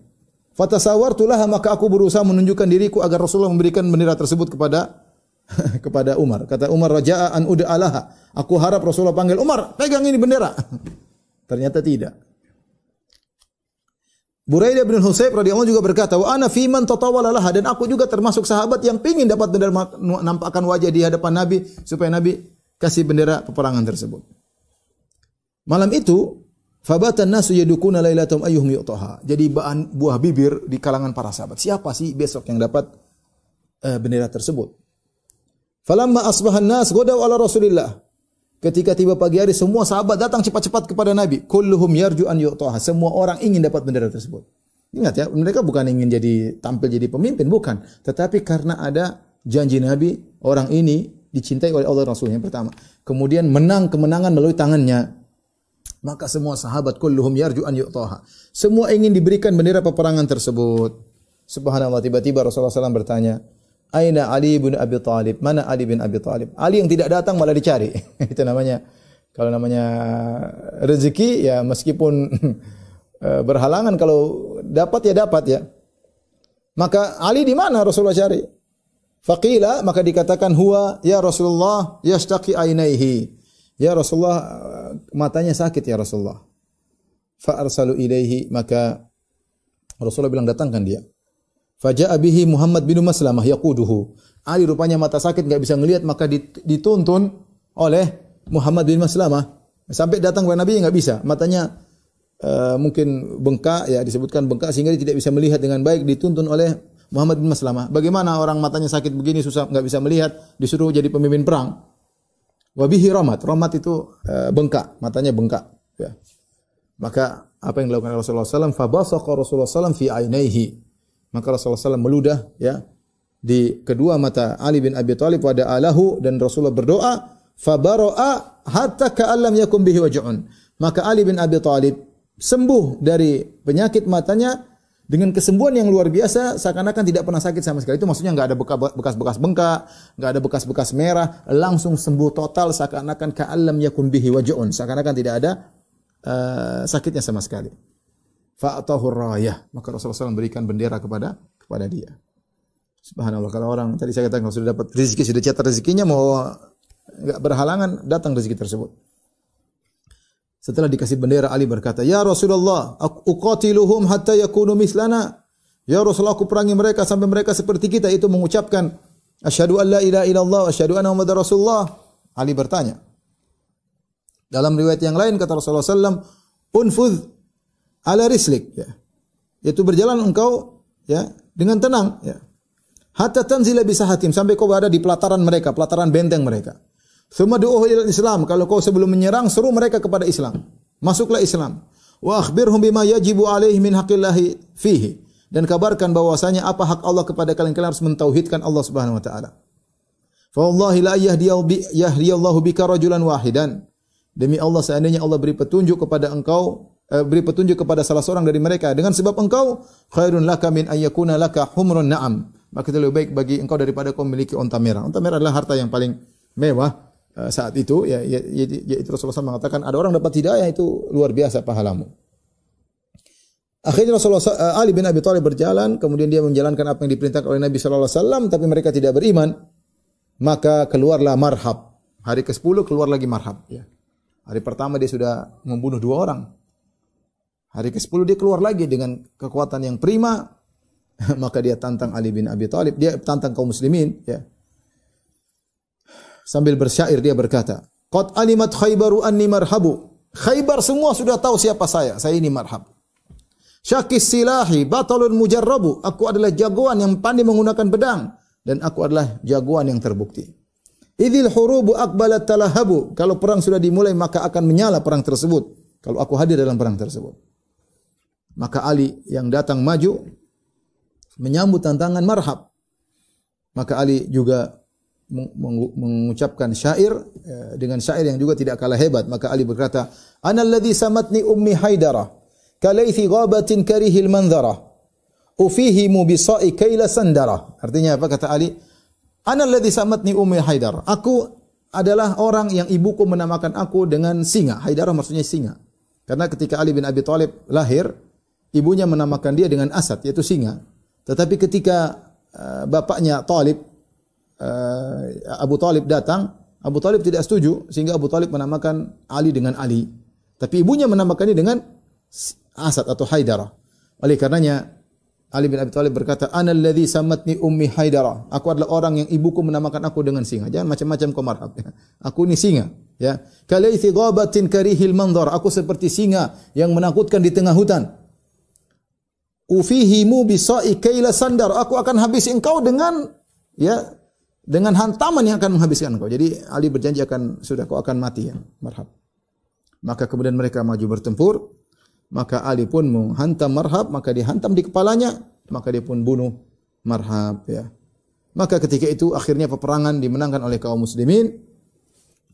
Fatasawartu laha, maka aku berusaha menunjukkan diriku agar Rasulullah memberikan bendera tersebut kepada Umar. Kata Umar, raja'a an ud'alaha. Aku harap Rasulullah panggil, Umar, pegang ini bendera. Ternyata tidak. Buraidah bin Husayb radhiyallahu juga berkata, wa ana fi man tatawala laha, dan aku juga termasuk sahabat yang pingin dapat bendera, nampakkan wajah di hadapan Nabi supaya Nabi kasih bendera peperangan tersebut. Malam itu fabatan nasu yadukuna lailatum ayyuhum yu'taha. Jadi buah bibir di kalangan para sahabat. Siapa sih besok yang dapat bendera tersebut? Falamma asbahan nas ghadaw ala Rasulillah. Ketika tiba pagi hari, semua sahabat datang cepat-cepat kepada Nabi. Kulluhum yarju an yu'taha. Semua orang ingin dapat bendera tersebut. Ingat ya, mereka bukan ingin tampil jadi pemimpin, bukan. Tetapi karena ada janji Nabi, orang ini dicintai oleh Allah Rasul yang pertama. Kemudian menang kemenangan melalui tangannya. Maka semua sahabat kulluhum yarju an yu'taha. Semua ingin diberikan bendera peperangan tersebut. Subhanallah, tiba-tiba Rasulullah SAW bertanya, Aina Ali bin Abi Talib? Mana Ali bin Abi Talib? Ali yang tidak datang malah dicari. Itu namanya, kalau namanya rezeki ya meskipun berhalangan, kalau dapat ya dapat ya. Maka Ali di mana Rasulullah cari? Faqila, maka dikatakan huwa ya Rasulullah yashtaqi ainaihi. Ya Rasulullah, matanya sakit ya Rasulullah. Fa arsalu ilaihi, maka Rasulullah bilang datangkan dia. Faja'a bihi Muhammad bin Maslamah yaquduhu. Ali rupanya mata sakit enggak bisa melihat, maka dituntun oleh Muhammad bin Maslamah. Sampai datang kepada Nabi enggak bisa. Matanya mungkin bengkak ya, disebutkan bengkak sehingga dia tidak bisa melihat dengan baik, dituntun oleh Muhammad bin Maslamah. Bagaimana orang matanya sakit begini susah enggak bisa melihat, disuruh jadi pemimpin perang. Wabihi ramat itu bengkak, matanya bengkak. Ya. Maka apa yang dilakukan Rasulullah SAW? Fabasaqa Rasulullah SAW fi ainaihi. Maka Rasulullah SAW meludah ya di kedua mata Ali bin Abi Thalib, wada alahu, dan Rasulullah berdoa, fabara'a hatta ka'allam yakum bihi waj'un. Maka Ali bin Abi Thalib sembuh dari penyakit matanya dengan kesembuhan yang luar biasa, seakan-akan tidak pernah sakit sama sekali. Itu maksudnya enggak ada bekas-bekas bengkak, enggak ada bekas-bekas merah, langsung sembuh total, seakan-akan ka'allam yakun bihi waj'un, seakan-akan tidak ada sakitnya sama sekali. Fa'atahu rayah, maka Rasulullah SAW berikan bendera kepada dia. Subhanallah, kalau orang tadi saya katakan kalau sudah dapat rezeki, sudah catat rezekinya, mau enggak berhalangan datang rezeki tersebut. Setelah dikasih bendera, Ali berkata, Ya Rasulullah, uqatiluhum hatta yakunu mislana. Ya Rasulullah, aku perangi mereka sampai mereka seperti kita. Itu mengucapkan, Asyhadu an la ilaha illallah, asyhadu anna Muhammadar Rasulullah. Ali bertanya. Dalam riwayat yang lain, kata Rasulullah SAW, Unfudh ala rislik. Ya. Yaitu berjalan engkau ya dengan tenang. Ya. Hatta tanzila bisahatim, sampai kau berada di pelataran mereka, pelataran benteng mereka. Tsumma du'uhu ilal Islam, kalau kau sebelum menyerang seru mereka kepada Islam. Masuklah Islam. Wa akhbirhum bima yajibu alaihi min haqqillahi fihi, dan kabarkan bahwasanya apa hak Allah kepada kalian, kalian harus mentauhidkan Allah Subhanahu wa taala. Fa wallahi la yahdiyallahu bika rajulan wahidan. Demi Allah, seandainya Allah beri petunjuk kepada engkau, beri petunjuk kepada salah seorang dari mereka dengan sebab engkau, khairun laka min ayyakuna laka humrun na'am. Maka itu lebih baik bagi engkau daripada kau memiliki unta merah. Unta merah adalah harta yang paling mewah saat itu, yaitu Rasulullah SAW mengatakan ada orang dapat hidayah itu luar biasa pahalamu. Akhirnya Rasulullah Ali bin Abi Thalib berjalan, kemudian dia menjalankan apa yang diperintahkan oleh Nabi SAW, tapi mereka tidak beriman. Maka keluarlah marhab. Hari ke-10 keluar lagi marhab. Ya. Hari pertama dia sudah membunuh 2 orang. Hari ke-10 dia keluar lagi dengan kekuatan yang prima. Maka dia tantang Ali bin Abi Thalib, dia tantang kaum muslimin. Ya. Sambil bersyair dia berkata, Qad alimat Khaybaru anni marhabu. Khaybar semua sudah tahu siapa saya ini marhab. Syakis silahi batalun mujarrabu. Aku adalah jagoan yang pandai menggunakan pedang, dan aku adalah jagoan yang terbukti. Idzil hurubu aqbalat talahabu. Kalau perang sudah dimulai maka akan menyala perang tersebut. Kalau aku hadir dalam perang tersebut. Maka Ali yang datang maju menyambut tantangan marhab. Maka Ali juga mengucapkan syair dengan syair yang juga tidak kalah hebat. Maka Ali berkata, Ana alladhi samatni ummi Haidarah kalaythi ghabatin karihil manzara ufihimu bisa'i kaila sandara. Artinya apa kata Ali? Ana alladhi samatni ummi Haidar. Aku adalah orang yang ibuku menamakan aku dengan singa. Haidar maksudnya singa. Karena ketika Ali bin Abi Thalib lahir, ibunya menamakan dia dengan Asad, yaitu singa. Tetapi ketika bapaknya Thalib, Abu Thalib datang, Abu Thalib tidak setuju, sehingga Abu Thalib menamakan Ali dengan Ali. Tapi ibunya menamakannya dengan Asad atau Haidar. Oleh karenanya Ali bin Abi Thalib berkata, "Ana alladhi samatni ummi Haidara." Aku adalah orang yang ibuku menamakan aku dengan singa. Jangan macam-macam kau marhab. Aku ini singa, ya. Kalaythi ghabatin karihil manzar. Aku seperti singa yang menakutkan di tengah hutan. Ufihimu bisa'i kaila sandar. Aku akan habisi engkau dengan dengan hantaman yang akan menghabiskan engkau. Jadi Ali berjanji kau akan mati, ya. Marhab. Maka kemudian mereka maju bertempur. Maka Ali pun menghantam Marhab, maka dihantam di kepalanya, maka dia pun bunuh Marhab, ya. Maka ketika itu akhirnya peperangan dimenangkan oleh kaum muslimin,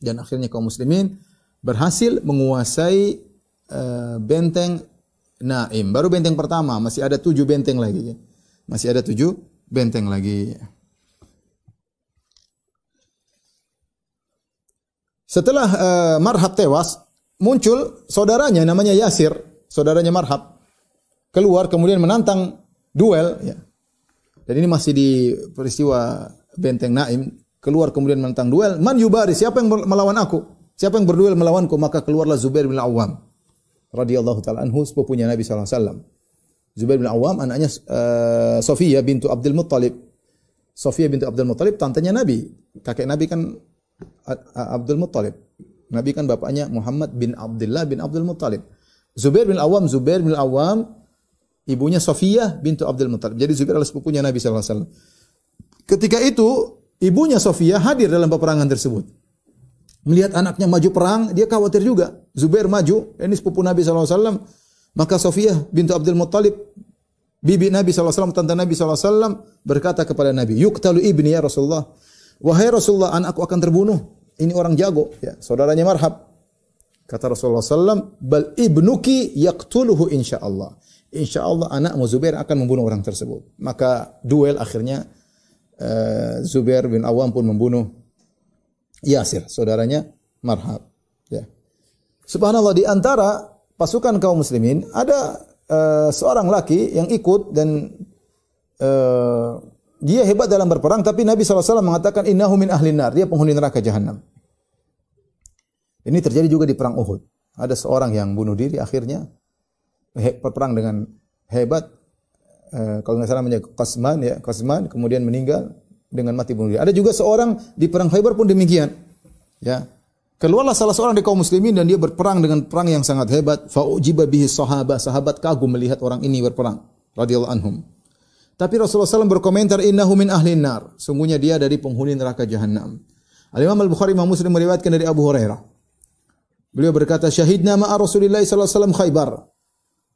dan akhirnya kaum muslimin berhasil menguasai benteng Naim. Baru benteng pertama, masih ada 7 benteng lagi, ya. Masih ada 7 benteng lagi. Setelah Marhab tewas, muncul saudaranya namanya Yasir. Saudaranya Marhab keluar kemudian menantang duel, ya. Dan ini masih di peristiwa benteng Naim, keluar kemudian menantang duel. Man yubari, siapa yang melawan aku? Siapa yang berduel melawanku? Maka keluarlah Zubair bin Awam radhiyallahu taala anhu, sepupunya Nabi sallallahu alaihi wasallam. Zubair bin Awam anaknya Sofiyah bintu Abdul Muttalib. Sofiyah bintu Abdul Muttalib tantenya Nabi. Kakek Nabi kan Abdul Muttalib. Nabi kan bapaknya Muhammad bin Abdullah bin Abdul Muttalib. Zubair bin Awam, ibunya Sofiyah bintu Abdul Muttalib. Jadi Zubair adalah sepupunya Nabi sallallahu alaihi wasallam. Ketika itu, ibunya Sofiyah hadir dalam peperangan tersebut. Melihat anaknya maju perang, dia khawatir juga. Zubair maju, ini sepupu Nabi sallallahu alaihi wasallam. Maka Sofiyah bintu Abdul Muttalib, bibi Nabi sallallahu alaihi wasallam, tante Nabi sallallahu alaihi wasallam, berkata kepada Nabi, "Yuqtalu ibni ya Rasulullah." Wahai Rasulullah, anakku akan terbunuh. Ini orang jago, ya, saudaranya Marhab. Kata Rasulullah SAW, bal ibnuki yaqtuluhu insyaallah. Insyaallah anakmu Zubair akan membunuh orang tersebut. Maka duel akhirnya Zubair bin Awam pun membunuh Yasir, saudaranya Marhab. Ya. Subhanallah, di antara pasukan kaum muslimin ada seorang laki yang ikut dan dia hebat dalam berperang, tapi Nabi SAW mengatakan innahu min ahlin nar, dia penghuni neraka jahanam. Ini terjadi juga di perang Uhud. Ada seorang yang bunuh diri akhirnya berperang dengan hebat. Kalau nggak salah namanya Qasman, kemudian meninggal dengan mati bunuh diri. Ada juga seorang di perang Khaybar pun demikian. Ya. Keluarlah salah seorang di kaum muslimin dan dia berperang dengan perang yang sangat hebat. Fa'ujiba bihi sahabat kagum melihat orang ini berperang radhiyallahu anhum. Tapi Rasulullah SAW berkomentar innahu min ahlin nar. Sungguhnya dia dari penghuni neraka jahanam. Al-Imam Al-Bukhari Imam Muslim meriwayatkan dari Abu Hurairah. Beliau berkata, "Syahidna ma'a Rasulillah sallallahu alaihi wasallam Khaybar."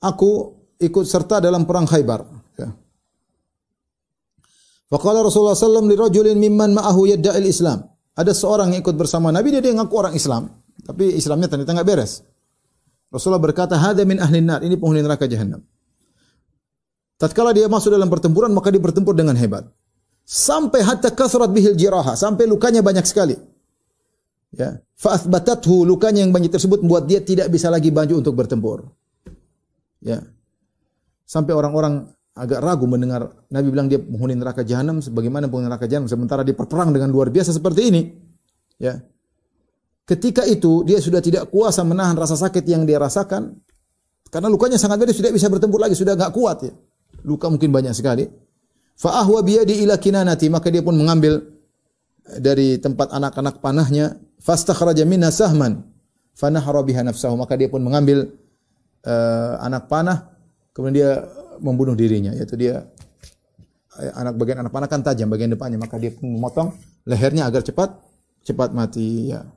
Aku ikut serta dalam perang Khaybar. Ya. Faqala Rasulullah sallallahu alaihi wasallam li rajulin mimman ma'ahu yadda'il Islam. Ada seorang yang ikut bersama Nabi, dia ngaku orang Islam, tapi Islamnya ternyata enggak beres. Rasulullah berkata, "Hadza min ahlin nar." Ini penghuni neraka jahanam. Tatkala dia masuk dalam pertempuran, maka dia bertempur dengan hebat. Sampai hatta kasrat bihil jiraha, sampai lukanya banyak sekali. Ya, fa athbatathu, lukanya yang banyak tersebut membuat dia tidak bisa lagi maju untuk bertempur. Ya. Sampai orang-orang agak ragu mendengar Nabi bilang dia penghuni neraka jahanam, sebagaimana penghuni neraka jahanam sementara dia berperang dengan luar biasa seperti ini. Ya. Ketika itu dia sudah tidak kuasa menahan rasa sakit yang dia rasakan karena lukanya sangat berat, sudah bisa bertempur lagi, sudah enggak kuat, ya. Luka mungkin banyak sekali. Fa ahwa biyadi ila kinanati, maka dia pun mengambil dari tempat anak-anak panahnya, fastakhraja minha sahman fanahara biha nafsahu, maka dia pun mengambil anak panah, kemudian dia membunuh dirinya, yaitu dia bagian anak panah kan tajam bagian depannya, maka dia pun memotong lehernya agar cepat mati, ya.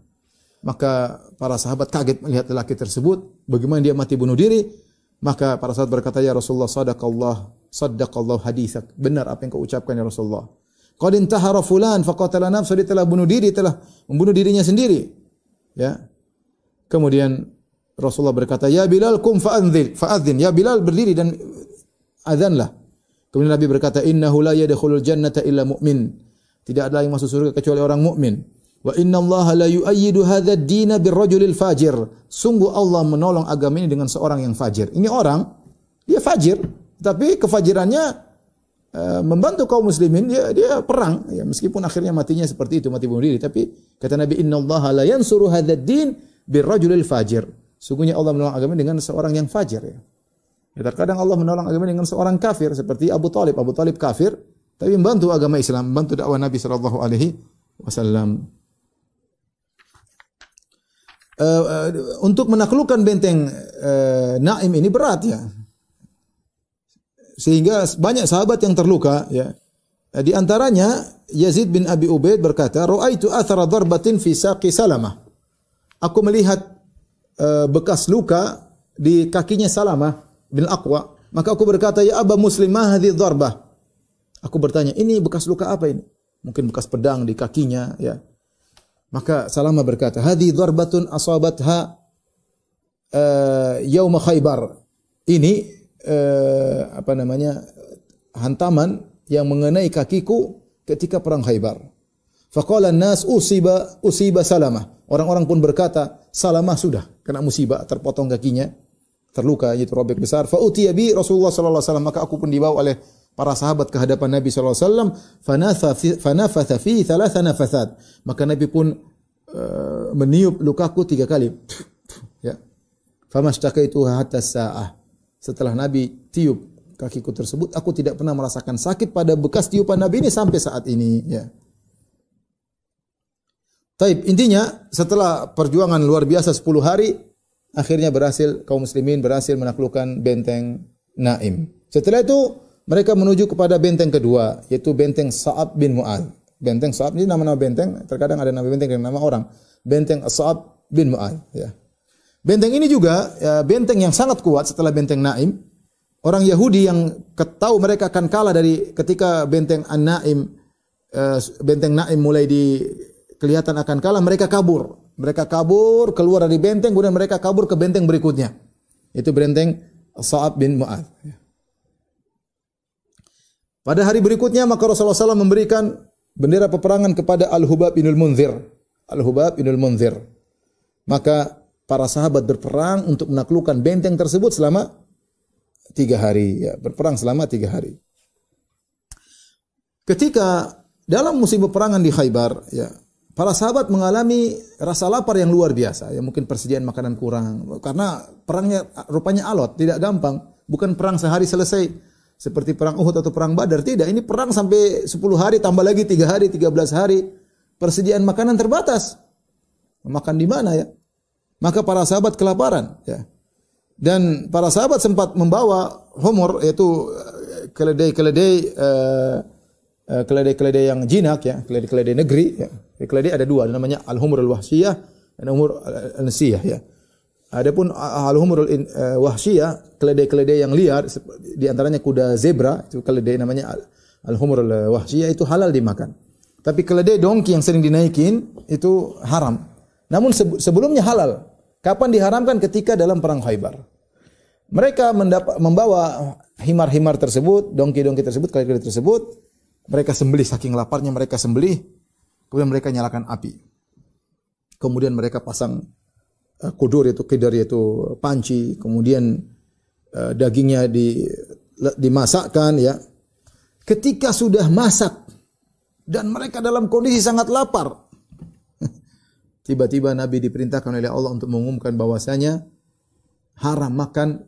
Maka para sahabat kaget melihat lelaki tersebut, bagaimana dia mati bunuh diri. Maka para sahabat berkata, "Ya Rasulullah, sadaqallahu haditsak." Benar apa yang kau ucapkan ya Rasulullah. Qad intahara fulan faqatala nafsa, dia telah bunuh diri, telah membunuh dirinya sendiri. Ya. Kemudian Rasulullah berkata, "Ya Bilal, kum fa'adzin." Ya Bilal, berdiri dan azanlah. Kemudian Nabi berkata, "Innahu la yadkhulul jannata illa mu'min." Tidak ada yang masuk surga kecuali orang mukmin. Wa inna Allah la yu'ayyidu hadha ad-din birrajulil fajir. Sungguh Allah menolong agama ini dengan seorang yang fajir. Ini orang, dia fajir, tapi kefajirannya membantu kaum muslimin, dia perang, ya, meskipun akhirnya matinya seperti itu, mati bunuh diri, tapi kata Nabi, innallaha la yansuru hadzal din birrajulil fajir. Sungguhnya Allah menolong agama dengan seorang yang fajir, ya. Ya, terkadang Allah menolong agama dengan seorang kafir seperti Abu Talib. Abu Talib kafir tapi membantu agama Islam, membantu dakwah Nabi sallallahu alaihi wasallam. Untuk menaklukkan benteng Naim ini berat, ya. Sehingga banyak sahabat yang terluka, ya. Di antaranya Yazid bin Abi Ubaid berkata, "Ra'aitu athara darbatin fi saqi Salamah." Aku melihat bekas luka di kakinya Salamah bin Aqwa. Maka aku berkata, "Ya Aba Muslim, ma hadhihi darbah?" Aku bertanya, "Ini bekas luka apa ini?" Mungkin bekas pedang di kakinya, ya. Maka Salamah berkata, "Hadhihi darbatun asabatha yauma Khaybar." Ini hantaman yang mengenai kakiku ketika perang Khaybar. Faqala an-nas usiba Salamah. Orang-orang pun berkata, Salamah sudah kena musibah, terpotong kakinya, terluka, yaitu robek besar. Fa utiya bi Rasulullah sallallahu alaihi wasallam, maka aku pun dibawa oleh para sahabat ke hadapan Nabi sallallahu alaihi wasallam, fanafatha fi thalatha nafasat. Maka Nabi pun meniup lukaku 3 kali. Ya. Famashtaqaitu hatta sa'ah. Setelah Nabi tiup kakiku tersebut, aku tidak pernah merasakan sakit pada bekas tiupan Nabi ini sampai saat ini, ya. Taib, intinya setelah perjuangan luar biasa 10 hari, akhirnya kaum muslimin berhasil menaklukkan benteng Naim. Setelah itu mereka menuju kepada benteng kedua, yaitu benteng Sa'ab bin Mu'adz. Benteng Sa'ab ini nama-nama benteng, terkadang ada nama benteng dan nama orang. Benteng Sa'ab bin Mu'adz, ya. Benteng ini juga benteng yang sangat kuat setelah benteng Naim. Orang Yahudi yang tahu mereka akan kalah dari ketika benteng An-Naim, benteng Naim mulai kelihatan akan kalah, mereka kabur. Mereka kabur keluar dari benteng, kemudian mereka kabur ke benteng berikutnya. Itu benteng Sa'ab bin Mu'adz. Pada hari berikutnya maka Rasulullah SAW memberikan bendera peperangan kepada Al-Hubab bin Al-Munzir. Al-Hubab bin Al-Munzir. Maka para sahabat berperang untuk menaklukkan benteng tersebut selama 3 hari. Ya, berperang selama 3 hari. Ketika dalam musim peperangan di Khaybar, ya, para sahabat mengalami rasa lapar yang luar biasa. Ya, mungkin persediaan makanan kurang. Karena perangnya rupanya alot, tidak gampang. Bukan perang sehari selesai. Seperti perang Uhud atau perang Badar. Tidak, ini perang sampai 10 hari, tambah lagi 3 hari, 13 hari. Persediaan makanan terbatas. Makan di mana, ya? Maka para sahabat kelaparan, ya. Dan para sahabat sempat membawa humur, yaitu keledai yang jinak, ya, keledai negeri, ya. Keledai ada 2, namanya al-humur al-wahsiyah dan humur al-nasiyah, ya. Adapun al-humur al-wahsiyah, keledai-keledai yang liar, di antaranya kuda zebra, itu keledai namanya al-humur al-wahsiyah, itu halal dimakan. Tapi keledai dongki yang sering dinaikin itu haram. Namun sebelumnya halal. Kapan diharamkan? Ketika dalam perang Khaybar. Mereka membawa himar-himar tersebut, dongki-dongki tersebut, keledai tersebut. Mereka sembelih, saking laparnya mereka sembelih. Kemudian mereka nyalakan api. Kemudian mereka pasang kudur, yaitu kidar, yaitu panci. Kemudian dagingnya dimasakkan, ya. Ketika sudah masak dan mereka dalam kondisi sangat lapar, tiba-tiba Nabi diperintahkan oleh Allah untuk mengumumkan bahwasanya haram makan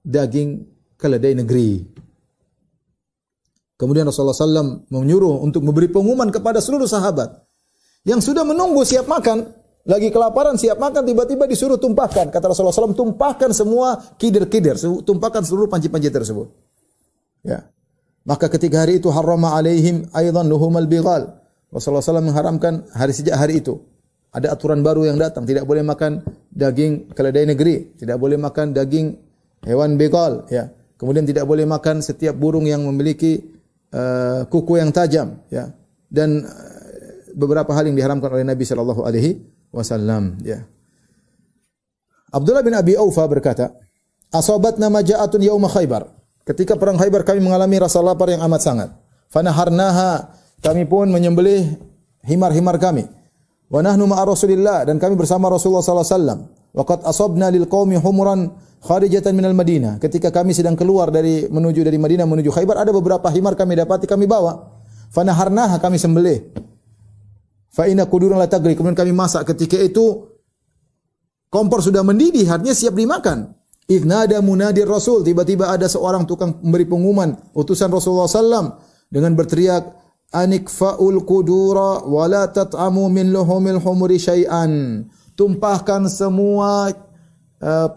daging keledai negeri. Kemudian Rasulullah SAW menyuruh untuk memberi pengumuman kepada seluruh sahabat yang sudah menunggu siap makan, lagi kelaparan siap makan, tiba-tiba disuruh tumpahkan. Kata Rasulullah SAW, tumpahkan semua kidir-kidir, tumpahkan seluruh panci-panci tersebut. Ya. Maka ketika hari itu harrama alaihim aidan luhumal bighal. Rasulullah SAW mengharamkan sejak hari itu. Ada aturan baru yang datang. Tidak boleh makan daging keledai negeri. Tidak boleh makan daging hewan begal. Ya. Kemudian tidak boleh makan setiap burung yang memiliki kuku yang tajam. Ya. Dan beberapa hal yang diharamkan oleh Nabi SAW. Ya. Abdullah bin Abi Aufa berkata, "Asabatna maja'atun yauma Khaibar." Ketika perang Khaibar kami mengalami rasa lapar yang amat sangat. Fanaharnaha, kami pun menyembelih himar-himar kami. Wa nahnu ma'a Rasulillah, dan kami bersama Rasulullah sallallahu alaihi wasallam. Wa qad asabna lil qaumi humuran kharijatan minal Madinah. Ketika kami sedang keluar dari Madinah menuju Khaibar, ada beberapa himar kami dapati, kami bawa. Fanaharnaha, kami sembelih. Fa inna qudurun la tagri, kemudian kami masak. Ketika itu kompor sudah mendidih, artinya siap dimakan. Idnada munadir Rasul, tiba-tiba ada seorang tukang memberi pengumuman, utusan Rasulullah sallam, dengan berteriak, "Anikfa'ul qudura wa la tat'amu min luhumil humuri syai'an." Tumpahkan semua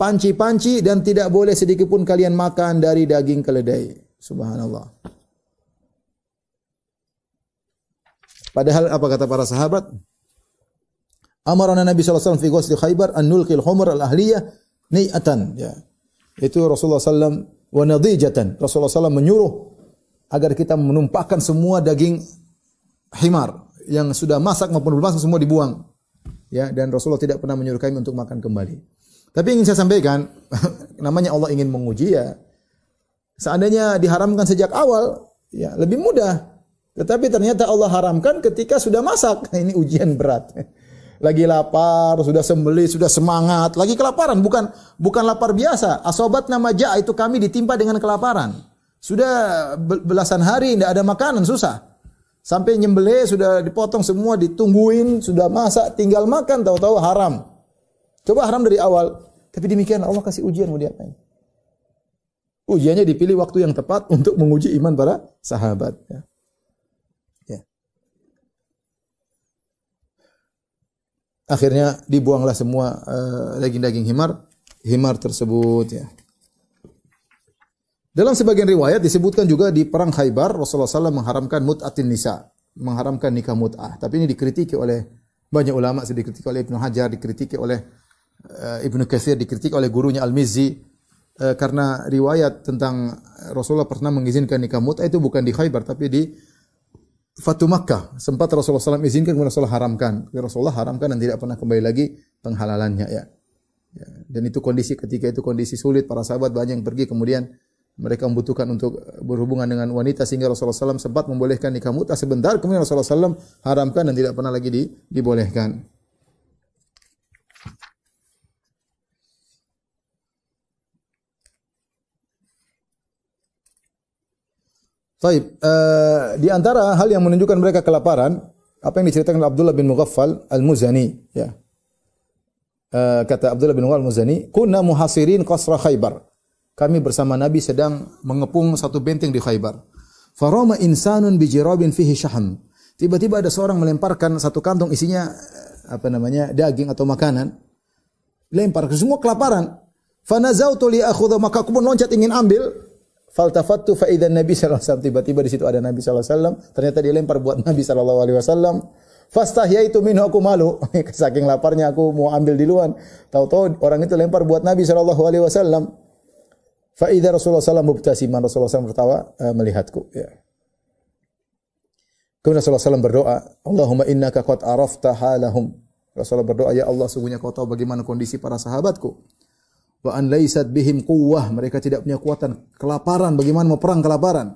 panci-panci dan tidak boleh sedikit pun kalian makan dari daging keledai. Subhanallah. Padahal apa kata para sahabat? Amarana Nabi sallallahu alaihi wasallam fi ghusli Khaibar an nulqil humur al-ahliyah ni'atan, ya. Itu Rasulullah sallallahu wa nadijatan. Rasulullah sallallahu menyuruh agar kita menumpahkan semua daging himar yang sudah masak maupun belum masak semua dibuang. Ya, dan Rasulullah tidak pernah menyuruh kami untuk makan kembali. Tapi ingin saya sampaikan, namanya Allah ingin menguji ya. Seandainya diharamkan sejak awal, ya lebih mudah. Tetapi ternyata Allah haramkan ketika sudah masak. Ini ujian berat. Lagi lapar, sudah sembelih, sudah semangat, lagi kelaparan, bukan lapar biasa. Asobat nama ja, itu kami ditimpa dengan kelaparan. Sudah belasan hari tidak ada makanan, susah. Sampai nyembelih sudah dipotong semua, ditungguin, sudah masak, tinggal makan, tahu-tahu haram. Coba haram dari awal. Tapi demikian Allah kasih ujian mau diapain? Ujiannya dipilih waktu yang tepat untuk menguji iman para sahabat. Ya. Akhirnya dibuanglah semua daging-daging himar tersebut. Ya. Dalam sebagian riwayat disebutkan juga di perang Khaibar Rasulullah SAW mengharamkan mut'atin nisa, mengharamkan nikah mut'ah. Tapi ini dikritiki oleh banyak ulama, dikritiki oleh Ibnu Hajar, dikritiki oleh Ibnu Katsir, dikritiki oleh gurunya Al-Mizzi, karena riwayat tentang Rasulullah pernah mengizinkan nikah mut'ah itu bukan di Khaibar tapi di Fatu Makkah. Sempat Rasulullah SAW izinkan, kemudian Rasulullah haramkan. Rasulullah haramkan dan tidak pernah kembali lagi penghalalannya. Ya. Dan itu kondisi ketika itu kondisi sulit, para sahabat banyak yang pergi, kemudian mereka membutuhkan untuk berhubungan dengan wanita sehingga Rasulullah SAW sempat membolehkan nikah mut'ah sebentar, kemudian Rasulullah SAW haramkan dan tidak pernah lagi dibolehkan. Baik, di antara hal yang menunjukkan mereka kelaparan, apa yang diceritakan oleh Abdullah bin Mughaffal Al-Muzani, ya. Kata Abdullah bin Mughaffal Al-Muzani, "Kunna muhasirin qasra Khaibar." Kami bersama Nabi sedang mengepung satu benteng di Khaibar. Farama insanun bijirabin fihi syaham. Tiba-tiba ada seorang melemparkan satu kantong isinya daging atau makanan. Lempar, semua kelaparan. Fanazautu li akhudha, maka aku pun loncat ingin ambil. Faltafattu fa idzan Nabi sallallahu alaihi wasallam, tiba-tiba di situ ada Nabi sallallahu alaihi wasallam, ternyata dia lempar buat Nabi sallallahu alaihi wasallam. Fastahyaitu minhu, aku malu. Saking laparnya aku mau ambil di luar. Tahu-tahu orang itu lempar buat Nabi sallallahu alaihi wasallam. Fa idza Rasulullah sallallahu alaihi wasallam mubtasiman, Rasulullah sallallahu tertawa melihatku, ya. Kemudian Rasulullah sallallahu berdoa, Allahumma innaka qad arafta halahum. Rasulullah berdoa, ya Allah, sungguhnya kau tahu bagaimana kondisi para sahabatku. Wa an laysat bihim quwwah, mereka tidak punya kekuatan, kelaparan, bagaimana mau perang kelaparan.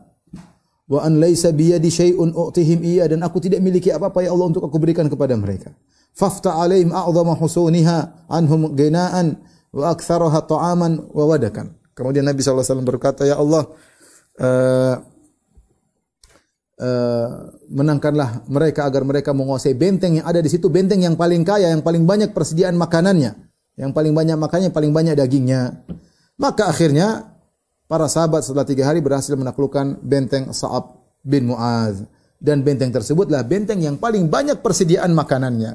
Wa an laysa biyadi syai'un u'tihim iya, dan aku tidak miliki apa-apa ya Allah untuk aku berikan kepada mereka. Fafta alaihim a'dhama husuniha anhum ghina'an wa aktsaraha ta'aman wa wadakan. Kemudian Nabi SAW berkata, ya Allah, menangkanlah mereka agar mereka menguasai benteng yang ada di situ, benteng yang paling kaya, yang paling banyak persediaan makanannya. Yang paling banyak makannya, paling banyak dagingnya. Maka akhirnya para sahabat setelah 3 hari berhasil menaklukkan benteng Sa'ab bin Mu'adz. Dan benteng tersebutlah benteng yang paling banyak persediaan makanannya.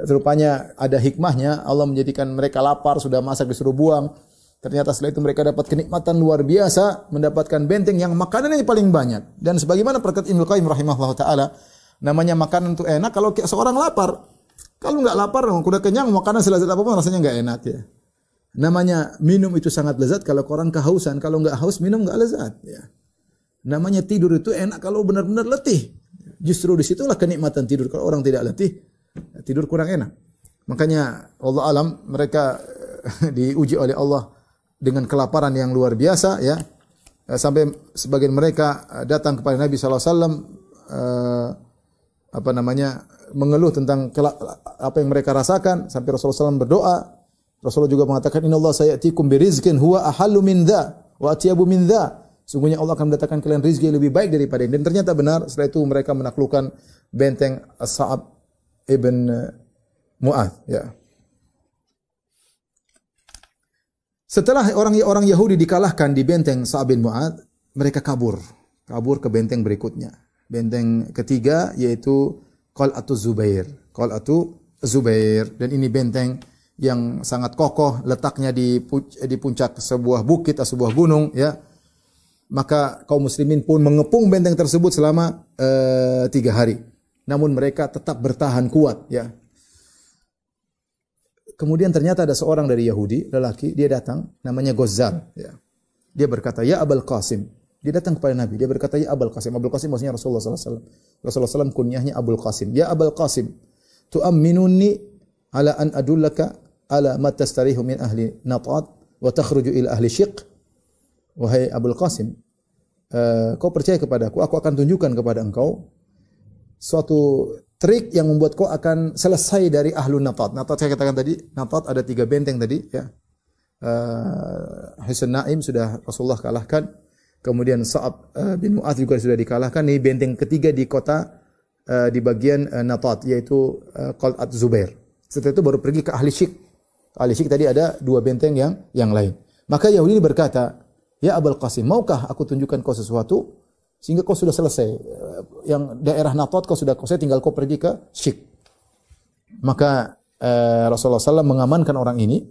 Rupanya ada hikmahnya, Allah menjadikan mereka lapar, sudah masak disuruh buang. Ternyata setelah itu mereka dapat kenikmatan luar biasa, mendapatkan benteng yang makanannya paling banyak. Dan sebagaimana perkataan Ibnu Qayyim rahimahullah ta'ala, namanya makanan itu enak kalau seorang lapar. Kalau enggak lapar, udah kenyang, makanan selezat apapun rasanya enggak enak, ya. Namanya minum itu sangat lezat kalau orang kehausan, kalau enggak haus minum enggak lezat, ya. Namanya tidur itu enak kalau benar-benar letih. Justru disitulah kenikmatan tidur. Kalau orang tidak letih, tidur kurang enak. Makanya Allah alam mereka diuji oleh Allah dengan kelaparan yang luar biasa ya. Sampai sebagian mereka datang kepada Nabi sallallahu alaihi wasallam mengeluh tentang apa yang mereka rasakan, sampai Rasulullah SAW berdoa. Rasulullah juga mengatakan, "Innallaha sayatikum birizqin huwa ahallu min dha wa atyabu min dha." Sungguhnya Allah akan mendatangkan kalian rezeki yang lebih baik daripada ini. Dan ternyata benar, setelah itu mereka menaklukkan benteng As-Sa'ab ibn Mu'adz ya. Setelah orang Yahudi dikalahkan di benteng Sa'ab bin Mu'adz, mereka kabur ke benteng berikutnya. Benteng ketiga yaitu Qal'atu Zubair. Qal'atu Zubair, dan ini benteng yang sangat kokoh, letaknya di puncak sebuah bukit atau sebuah gunung ya. Maka kaum muslimin pun mengepung benteng tersebut selama 3 hari. Namun mereka tetap bertahan kuat ya. Kemudian ternyata ada seorang dari Yahudi, lelaki, dia datang, namanya Ghazzal ya. Dia berkata, "Ya Abul Qasim." Dia datang kepada Nabi, dia berkata, "Ya Abul Qasim." Abul Qasim maksudnya Rasulullah sallallahu alaihi wasallam. Rasulullah SAW kunyahnya Abul Qasim. "Ya Abul Qasim, tu'amminuni ala an adullaka ala ma tastarihu min ahli Natat wa takhruju ila ahli Syiq." Wahai Abul Qasim, kau percaya kepadaku, aku akan tunjukkan kepada engkau suatu trik yang membuat kau akan selesai dari ahlu Natat. Natat saya katakan tadi, Natat ada 3 benteng tadi ya. Hisn Naim sudah Rasulullah kalahkan. Kemudian Sa'ab bin Mu'adz juga sudah dikalahkan. Ini benteng ketiga di kota di bagian Natat, yaitu Qal'at Zubair. Setelah itu baru pergi ke ahli Syiq. Ahli Syiq tadi ada 2 benteng yang lain. Maka Yahudi ini berkata, "Ya Abul Qasim, maukah aku tunjukkan kau sesuatu sehingga kau sudah selesai? Yang daerah Natat kau sudah kuasai, tinggal kau pergi ke Syiq." Maka Rasulullah SAW mengamankan orang ini.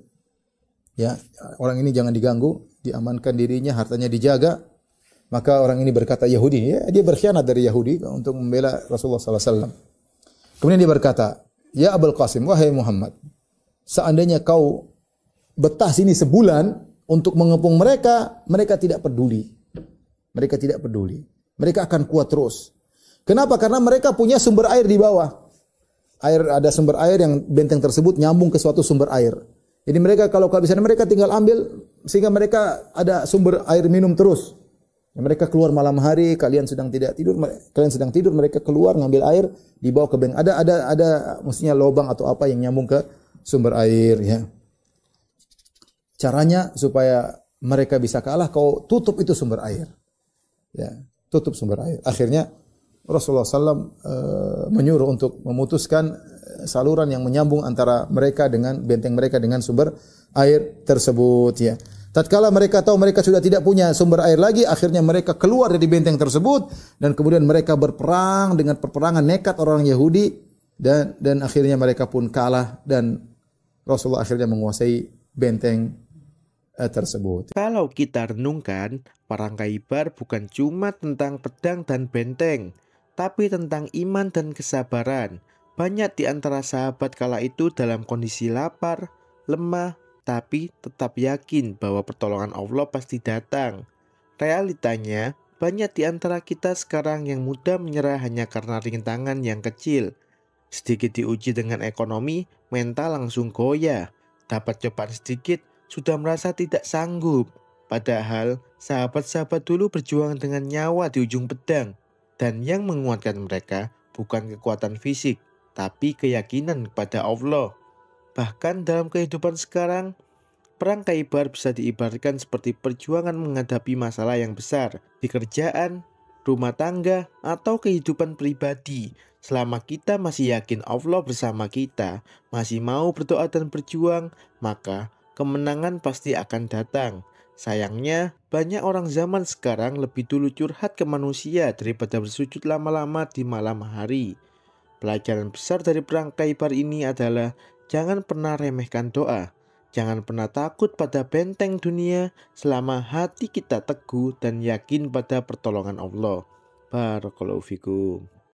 Ya, orang ini jangan diganggu, diamankan dirinya, hartanya dijaga. Maka orang ini berkata, Yahudi, ya, dia berkhianat dari Yahudi untuk membela Rasulullah SAW. Kemudian dia berkata, "Ya Abul Qasim, wahai Muhammad, seandainya kau betah sini sebulan untuk mengepung mereka, mereka tidak peduli. Mereka tidak peduli. Mereka akan kuat terus. Kenapa? Karena mereka punya sumber air di bawah. Ada sumber air yang benteng tersebut nyambung ke suatu sumber air. Jadi mereka kalau kehabisan mereka tinggal ambil, sehingga mereka ada sumber air minum terus. Mereka keluar malam hari, kalian sedang tidur, mereka keluar ngambil air di bawah ke benteng. Ada mestinya lubang atau apa yang nyambung ke sumber air ya. Caranya supaya mereka bisa kalah, kau tutup itu sumber air. Ya, tutup sumber air. Akhirnya Rasulullah SAW menyuruh untuk memutuskan saluran yang menyambung antara mereka dengan benteng mereka dengan sumber air tersebut. Ya. Tatkala mereka tahu mereka sudah tidak punya sumber air lagi, akhirnya mereka keluar dari benteng tersebut dan kemudian mereka berperang dengan peperangan nekat orang Yahudi dan akhirnya mereka pun kalah dan Rasulullah akhirnya menguasai benteng tersebut. Kalau kita renungkan, Perang Khaybar bukan cuma tentang pedang dan benteng, tapi tentang iman dan kesabaran. Banyak di antara sahabat kala itu dalam kondisi lapar, lemah, tapi tetap yakin bahwa pertolongan Allah pasti datang. Realitanya, banyak di antara kita sekarang yang mudah menyerah hanya karena rintangan yang kecil. Sedikit diuji dengan ekonomi, mental langsung goyah. Dapat cobaan sedikit, sudah merasa tidak sanggup. Padahal sahabat-sahabat dulu berjuang dengan nyawa di ujung pedang. Dan yang menguatkan mereka bukan kekuatan fisik, tapi keyakinan kepada Allah. Bahkan dalam kehidupan sekarang, Perang Khaybar bisa diibaratkan seperti perjuangan menghadapi masalah yang besar di kerjaan, rumah tangga, atau kehidupan pribadi. Selama kita masih yakin Allah bersama kita, masih mau berdoa dan berjuang, maka kemenangan pasti akan datang. Sayangnya, banyak orang zaman sekarang lebih dulu curhat ke manusia daripada bersujud lama-lama di malam hari. Pelajaran besar dari Perang Khaybar ini adalah jangan pernah remehkan doa. Jangan pernah takut pada benteng dunia selama hati kita teguh dan yakin pada pertolongan Allah. Barakallahu fikum.